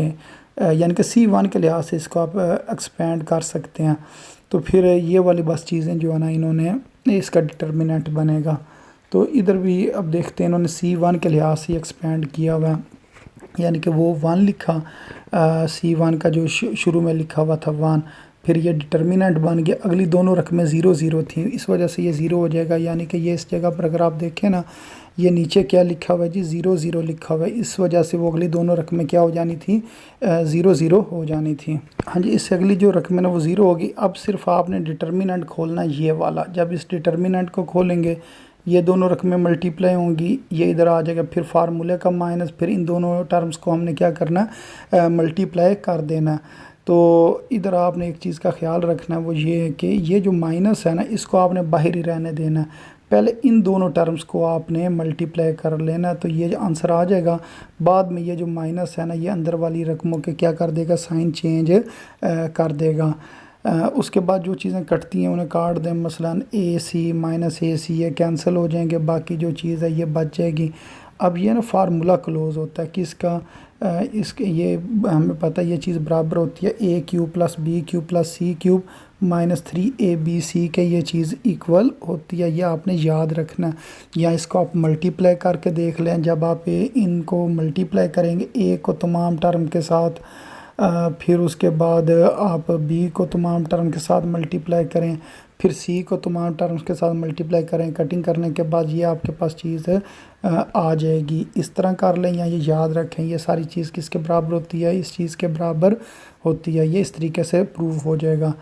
यानी कि C1 के लिहाज से इसको आप एक्सपेंड कर सकते हैं। तो फिर ये वाली बस चीज़ें जो है ना इन्होंने इसका डिटर्मिनेंट बनेगा। तो इधर भी अब देखते हैं इन्होंने C1 के लिहाज से एक्सपेंड किया हुआ है, यानी कि वो 1 लिखा, C1 का जो शुरू में लिखा हुआ था 1। फिर ये डिटर्मिनेंट बन गया, अगली दोनों रकमें 0 0 थी, इस वजह से ये 0 हो जाएगा। यानी कि ये इस जगह पर अगर आप देखें ना, ये नीचे क्या लिखा हुआ है जी? 0 0 लिखा हुआ है, इस वजह से वो अगली दोनों रकमें क्या हो जानी थी? 0 0 हो जानी थी। हाँ जी, इससे अगली जो रकमें ना वो 0 होगी। अब सिर्फ आपने डिटर्मिनेंट खोलना ये वाला। जब इस डिटर्मिनेंट को खोलेंगे ये दोनों रकमें मल्टीप्लाई होंगी, ये इधर आ जाएगा, फिर फार्मूले का माइनस, फिर इन दोनों टर्म्स को हमने क्या करना? मल्टीप्लाई कर देना। तो इधर आपने एक चीज़ का ख्याल रखना है, वो ये है कि ये जो माइनस है ना इसको आपने बाहर ही रहने देना। पहले इन दोनों टर्म्स को आपने मल्टीप्लाई कर लेना, तो ये आंसर आ जाएगा। बाद में ये जो माइनस है ना ये अंदर वाली रकमों के क्या कर देगा? साइन चेंज कर देगा। उसके बाद जो चीज़ें कटती हैं उन्हें काट दें, मसलन AC माइनस AC ये कैंसिल हो जाएंगे, बाकी जो चीज़ है ये बच जाएगी। अब ये ना फार्मूला क्लोज होता है किसका? इसके ये हमें पता है ये चीज़ बराबर होती है A³ plus B³ plus C³ minus 3ABC के, ये चीज़ इक्वल होती है। ये आपने याद रखना, या इसको आप मल्टीप्लाई करके देख लें। जब आप इनको मल्टीप्लाई करेंगे A को तमाम टर्म के साथ, फिर उसके बाद आप बी को तमाम टर्म के साथ मल्टीप्लाई करें, फिर सी को तमाम टर्म्स के साथ मल्टीप्लाई करें, कटिंग करने के बाद ये आपके पास चीज़ आ जाएगी। इस तरह कर लें या ये याद रखें, ये सारी चीज़ किसके बराबर होती है, इस चीज़ के बराबर होती है। ये इस तरीके से प्रूव हो जाएगा।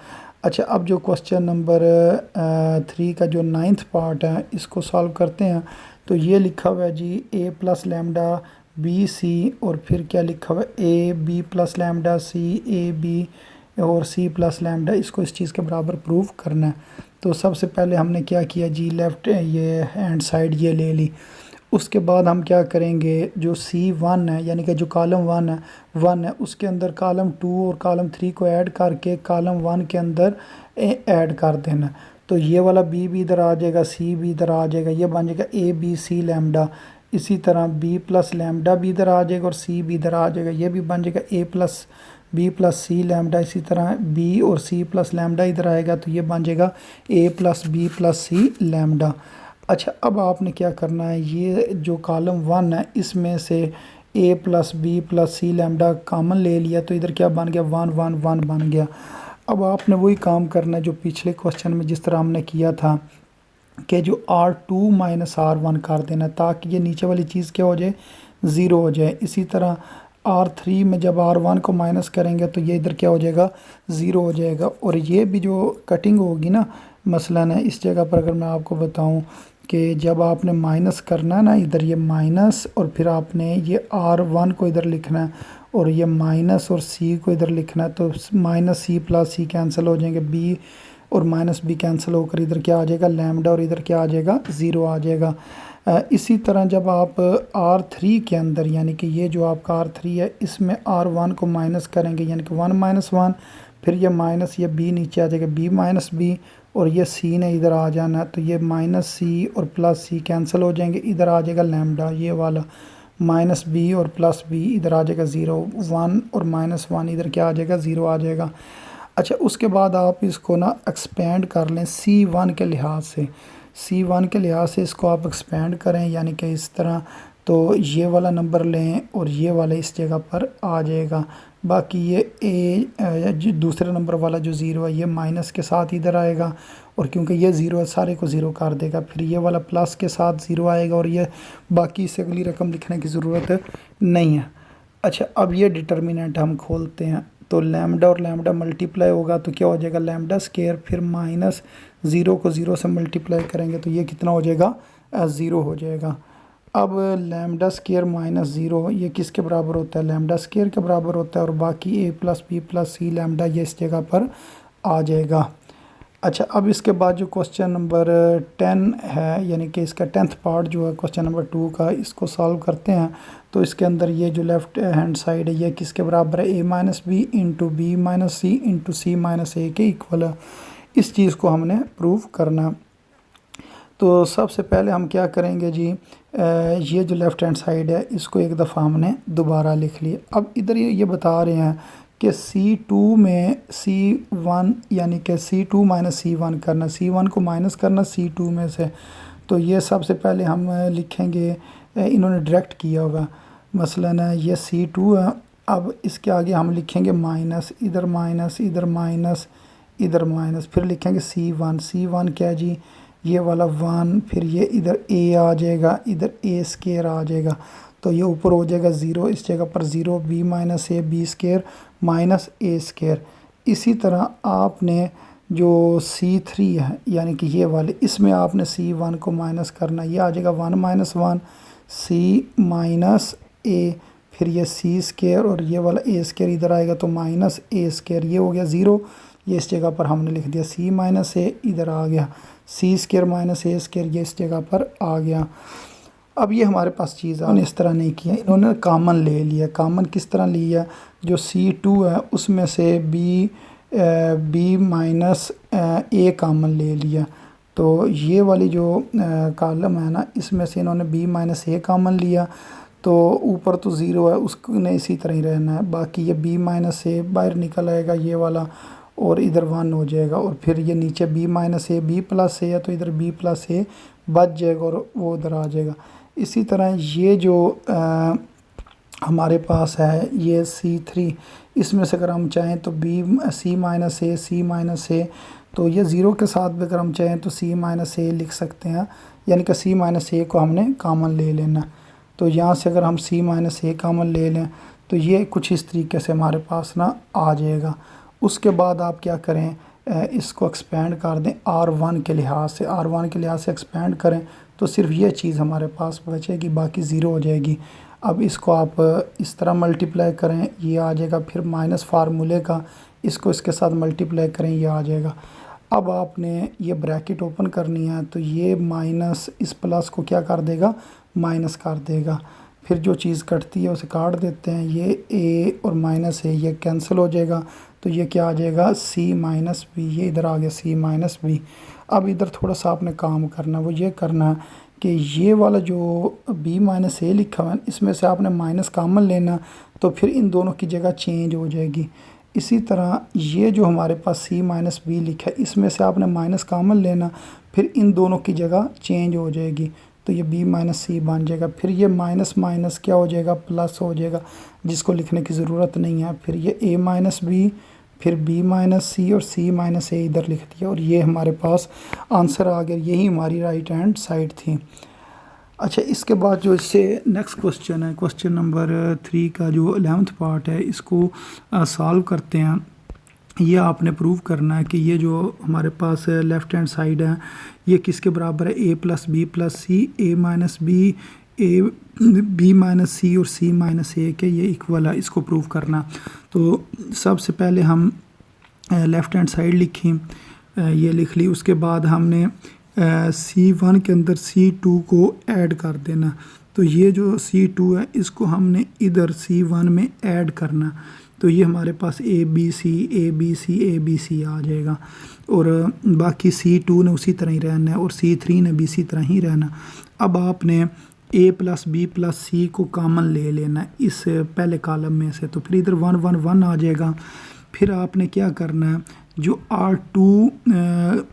अच्छा, अब जो क्वेश्चन नंबर 3 का जो 9th पार्ट है इसको सॉल्व करते हैं। तो ये लिखा हुआ है जी a plus lambda B C, और फिर क्या लिखा हुआ है A B plus lambda C A B और सी प्लस लैम्डा, इसको इस चीज़ के बराबर प्रूव करना है। तो सबसे पहले हमने क्या किया जी, लेफ़्ट ये हैंड साइड ये ले ली। उसके बाद हम क्या करेंगे, जो C1 है यानी कि जो कॉलम 1 है उसके अंदर कॉलम 2 और कॉलम 3 को ऐड करके कॉलम 1 के अंदर ऐड कर देना। तो ये वाला B भी इधर आ जाएगा, C भी इधर आ जाएगा, ये बन जाएगा ए बी सी लैम्डा। इसी तरह B प्लस लैम्डा भी इधर आ जाएगा और C भी इधर आ जाएगा, ये भी बन जाएगा A plus B plus C lambda. इसी तरह B और C प्लस लैम्डा इधर आएगा तो ये बन जाएगा A plus B plus C lambda. अच्छा, अब आपने क्या करना है, ये जो कॉलम 1 है इसमें से A plus B plus C lambda common ले लिया, तो इधर क्या बन गया 1 1 1 बन गया। अब आपने वही काम करना है जो पिछले क्वेश्चन में जिस तरह हमने किया था कि जो R2 माइनस R1 कर देना, ताकि ये नीचे वाली चीज़ क्या हो जाए, ज़ीरो हो जाए। इसी तरह R3 में जब R1 को माइनस करेंगे तो ये इधर क्या हो जाएगा, ज़ीरो हो जाएगा। और ये भी जो कटिंग होगी ना, मसलन है इस जगह पर अगर मैं आपको बताऊं कि जब आपने माइनस करना है ना, इधर ये माइनस और फिर आपने ये R1 को इधर लिखना है और ये माइनस और C को इधर लिखना है, तो माइनस सी प्लस सी कैंसिल हो जाएंगे, B और माइनस बी कैंसिल होकर इधर क्या आ जाएगा लैम्डा, और इधर क्या आ जाएगा, ज़ीरो आ जाएगा। इसी तरह जब आप R3 के अंदर यानी कि ये जो आपका R3 है इसमें R1 को माइनस करेंगे यानी कि 1 माइनस 1, फिर ये माइनस ये B नीचे आ जाएगा, B माइनस बी, और ये C ने इधर आ जाना है, तो ये माइनस सी और प्लस सी कैंसिल हो जाएंगे, इधर आ जाएगा लैम्डा, ये वाला माइनस बी और प्लस बी इधर आ जाएगा ज़ीरो, 1 और माइनस 1 इधर क्या आ जाएगा, ज़ीरो आ जाएगा। अच्छा, उसके बाद आप इसको ना एक्सपेंड कर लें C1 के लिहाज से, C1 के लिहाज से इसको आप एक्सपेंड करें यानी कि इस तरह, तो ये वाला नंबर लें और ये वाला इस जगह पर आ जाएगा। बाकी ये जो दूसरे नंबर वाला जो ज़ीरो है ये माइनस के साथ इधर आएगा, और क्योंकि ये ज़ीरो है सारे को ज़ीरो कर देगा, फिर ये वाला प्लस के साथ ज़ीरो आएगा, और ये बाकी इससे अगली रकम लिखने की ज़रूरत नहीं है। अच्छा, अब ये डिटर्मिनेंट हम खोलते हैं, तो लैम्डा और लैम्डा मल्टीप्लाई होगा तो क्या हो जाएगा लैम्डा स्केयर, फिर माइनस ज़ीरो को ज़ीरो से मल्टीप्लाई करेंगे तो ये कितना हो जाएगा, ज़ीरो हो जाएगा। अब लैम्डा स्केयर माइनस ज़ीरो ये किसके बराबर होता है, लैम्डा स्केयर के बराबर होता है, और बाकी ए plus B plus C lambda ये इस जगह पर आ जाएगा। अच्छा, अब इसके बाद जो क्वेश्चन नंबर 10 है यानी कि इसका 10th पार्ट जो है क्वेश्चन नंबर 2 का, इसको सॉल्व करते हैं। तो इसके अंदर ये जो लेफ़्ट हैंड साइड है ये किसके बराबर है, a minus b into b minus c into c minus a के इक्वल है। इस चीज़ को हमने प्रूव करना। तो सबसे पहले हम क्या करेंगे जी, ये जो लेफ़्ट हैंड साइड है इसको एक दफ़ा हमने दोबारा लिख लिया। अब इधर ये बता रहे हैं कि C2 में C1 यानी कि C2 माइनस C1 करना, C1 को माइनस करना C2 में से। तो ये सबसे पहले हम लिखेंगे, इन्होंने डायरेक्ट किया हुआ मसलन है ये C2 है। अब इसके आगे हम लिखेंगे माइनस, इधर माइनस इधर माइनस इधर माइनस, फिर लिखेंगे C1, C1 क्या जी, ये वाला 1, फिर ये इधर A आ जाएगा, इधर A स्केयर आ जाएगा, तो ये ऊपर हो जाएगा ज़ीरो, इस जगह पर zero, b minus A B square minus A square. इसी तरह आपने जो C3 है यानी कि ये वाले, इसमें आपने C1 को माइनस करना, ये आ जाएगा 1 माइनस 1 C माइनस ए, फिर ये C स्केयर और ये वाला A स्केयर इधर आएगा तो माइनस ए स्केयर, ये हो गया ज़ीरो, ये इस जगह पर हमने लिख दिया C माइनस ए, इधर आ गया C स्केयर माइनस ए स्केयर, ये इस जगह पर आ गया। अब ये हमारे पास चीज़ है, इस तरह नहीं किया, इन्होंने कॉमन ले लिया। कॉमन किस तरह लिया, जो C2 है उसमें से B माइनस ए कॉमन ले लिया, तो ये वाली जो कॉलम है ना इसमें से इन्होंने B माइनस ए कॉमन लिया, तो ऊपर तो ज़ीरो है उसने इसी तरह ही रहना है, बाकी ये B माइनस ए बाहर निकल आएगा ये वाला, और इधर 1 हो जाएगा, और फिर ये नीचे B माइनस ए B प्लस ए है तो इधर B प्लस ए बच जाएगा और वो उधर आ जाएगा। इसी तरह ये जो हमारे पास है ये C3, इसमें से अगर हम चाहें तो C-A, तो ये ज़ीरो के साथ भी अगर हम चाहें तो C-A लिख सकते हैं, यानी कि C-A को हमने कॉमन ले लेना। तो यहाँ से अगर हम C-A कॉमन ले लें तो ये कुछ इस तरीके से हमारे पास ना आ जाएगा। उसके बाद आप क्या करें, इसको एक्सपेंड कर दें R1 के लिहाज से, R1 के लिहाज से एक्सपेंड करें तो सिर्फ ये चीज़ हमारे पास बचेगी, बाकी ज़ीरो हो जाएगी। अब इसको आप इस तरह मल्टीप्लाई करें, ये आ जाएगा, फिर माइनस फार्मूले का इसको इसके साथ मल्टीप्लाई करें, ये आ जाएगा। अब आपने ये ब्रैकेट ओपन करनी है तो ये माइनस इस प्लस को क्या कर देगा, माइनस कर देगा। फिर जो चीज़ कटती है उसे काट देते हैं, ये a और माइनस a ये कैंसिल हो जाएगा, तो ये क्या आ जाएगा C-B, ये इधर आ गया C-B। अब इधर थोड़ा सा आपने काम करना, वो ये करना कि ये वाला जो B-A लिखा हुआ है इसमें से आपने माइनस कॉमन लेना, तो फिर इन दोनों की जगह चेंज हो जाएगी। इसी तरह ये जो हमारे पास C-B लिखा है इसमें से आपने माइनस कॉमन लेना, फिर इन दोनों की जगह चेंज हो जाएगी, तो ये B-C बन जाएगा। फिर ये माइनस माइनस क्या हो जाएगा, प्लस हो जाएगा, जिसको लिखने की ज़रूरत नहीं है। फिर ये A-B, फिर B-C और C-A इधर लिख दिया, और ये हमारे पास आंसर आ गया। यही हमारी राइट हैंड साइड थी। अच्छा, इसके बाद जो इससे नेक्स्ट क्वेश्चन है, क्वेश्चन नंबर 3 का जो 11th पार्ट है, इसको सॉल्व करते हैं। ये आपने प्रूव करना है कि ये जो हमारे पास लेफ़्ट हैंड साइड है ये किसके बराबर है, A+B+C, A-B, B-C और C-A के ये इक्वल है, इसको प्रूव करना। तो सबसे पहले हम लेफ़्ट हैंड साइड लिखी, ये लिख ली। उसके बाद हमने C1 के अंदर C2 को ऐड कर देना, तो ये जो C2 है इसको हमने इधर C1 में ऐड करना, तो ये हमारे पास ABC आ जाएगा, और बाकी C2 ने उसी तरह ही रहना है और C3 ने भी इसी तरह ही रहना। अब आपने A+B+C को कॉमन ले लेना है इस पहले कॉलम में से, तो फिर इधर 1 1 1 आ जाएगा। फिर आपने क्या करना है, जो R2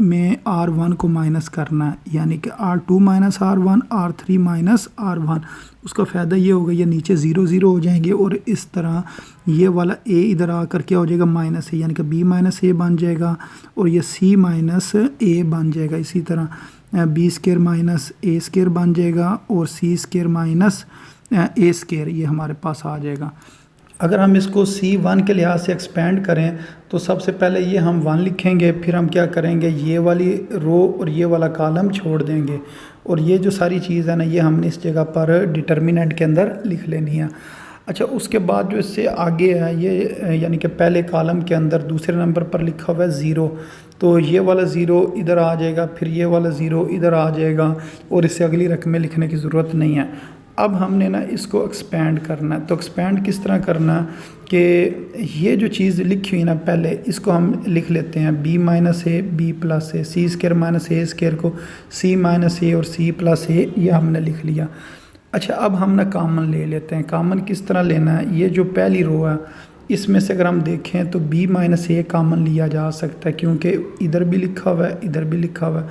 में R1 को माइनस करना है, यानी कि R2 minus R1, R3 minus R1। उसका फ़ायदा ये होगा, ये नीचे 0 0 हो जाएंगे, और इस तरह ये वाला A इधर आकर क्या हो जाएगा, माइनस A, यानी कि B-A बन जाएगा, और ये C-A बन जाएगा। इसी तरह B² माइनस A² बन जाएगा, और C² माइनस A², ये हमारे पास आ जाएगा। अगर हम इसको C1 के लिहाज से एक्सपेंड करें तो सबसे पहले ये हम 1 लिखेंगे, फिर हम क्या करेंगे, ये वाली रो और ये वाला कॉलम छोड़ देंगे, और ये जो सारी चीज़ है ना ये हमने इस जगह पर डिटर्मिनेंट के अंदर लिख लेनी है। अच्छा, उसके बाद जो इससे आगे है ये, यानी कि पहले कॉलम के अंदर दूसरे नंबर पर लिखा हुआ है 0, तो ये वाला 0 इधर आ जाएगा, फिर ये वाला 0 इधर आ जाएगा, और इससे अगली रकमें लिखने की ज़रूरत नहीं है। अब हमने ना इसको एक्सपेंड करना है, तो एक्सपेंड किस तरह करना कि ये जो चीज़ लिखी हुई ना पहले, इसको हम लिख लेते हैं B-A, B+A, C² minus A² को C-A और C+A, ये हमने लिख लिया। अच्छा, अब हम ना कॉमन ले लेते हैं। कॉमन किस तरह लेना है, ये जो पहली रो है इसमें से अगर हम देखें तो B-A कॉमन लिया जा सकता है, क्योंकि इधर भी लिखा हुआ है इधर भी लिखा हुआ है,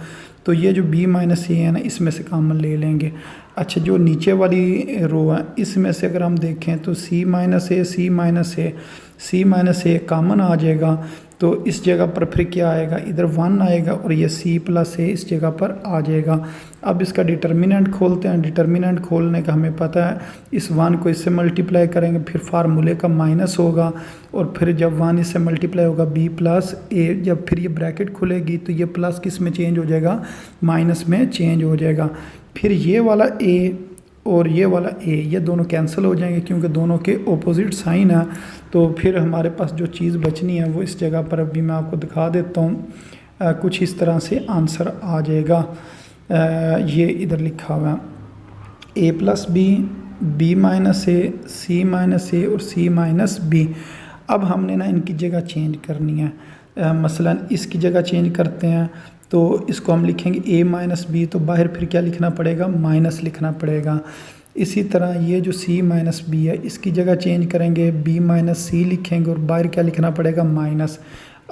तो ये जो B-A है ना इसमें से कॉमन ले लेंगे। अच्छा, जो नीचे वाली रो है इसमें से अगर हम देखें तो C-A कॉमन आ जाएगा, तो इस जगह पर फिर क्या आएगा, इधर 1 आएगा, और ये C+A इस जगह पर आ जाएगा। अब इसका डिटर्मिनेंट खोलते हैं। डिटर्मिनेंट खोलने का हमें पता है, इस 1 को इससे मल्टीप्लाई करेंगे, फिर फार्मूले का माइनस होगा, और फिर जब 1 इससे मल्टीप्लाई होगा B+A, जब फिर ये ब्रैकेट खुलेगी तो ये प्लस किस में चेंज हो जाएगा, माइनस में चेंज हो जाएगा। फिर ये वाला A और ये वाला A, ये दोनों कैंसिल हो जाएंगे क्योंकि दोनों के ऑपोजिट साइन है। तो फिर हमारे पास जो चीज़ बचनी है वो इस जगह पर अभी मैं आपको दिखा देता हूँ। कुछ इस तरह से आंसर आ जाएगा। ये इधर लिखा हुआ है A+B, B-A, C-A और C-B। अब हमने ना इनकी जगह चेंज करनी है। मसलन इसकी जगह चेंज करते हैं, तो इसको हम लिखेंगे A-B, तो बाहर फिर क्या लिखना पड़ेगा, माइनस लिखना पड़ेगा। इसी तरह ये जो C-B है इसकी जगह चेंज करेंगे, B-C लिखेंगे, और बाहर क्या लिखना पड़ेगा, माइनस।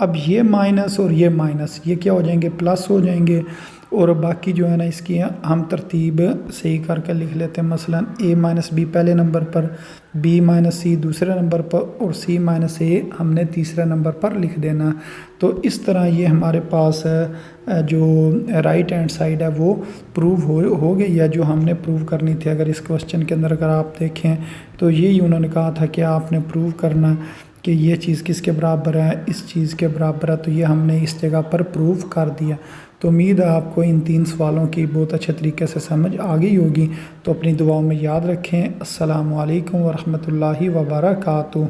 अब ये माइनस और ये माइनस ये क्या हो जाएंगे, प्लस हो जाएंगे, और बाकी जो है ना इसकी हम तरतीब सही करके लिख लेते हैं। मसलन A-B पहले नंबर पर, बी माइनस सी दूसरे नंबर पर और सी माइनस ए हमने तीसरे नंबर पर लिख देना। तो इस तरह ये हमारे पास जो राइट हैंड साइड है वो प्रूव हो गई है जो हमने प्रूव करनी थी। अगर इस क्वेश्चन के अंदर अगर आप देखें तो यही उन्होंने कहा था कि आपने प्रूव करना कि ये चीज़ किसके बराबर है, इस चीज़ के बराबर है। तो ये हमने इस जगह पर प्रूव कर दिया। तो उम्मीद है आपको इन 3 सवालों की बहुत अच्छे तरीके से समझ आ गई होगी। तो अपनी दुआओं में याद रखें। अस्सलामु अलैकुम वरहमतुल्लाहि वबरकातुहू।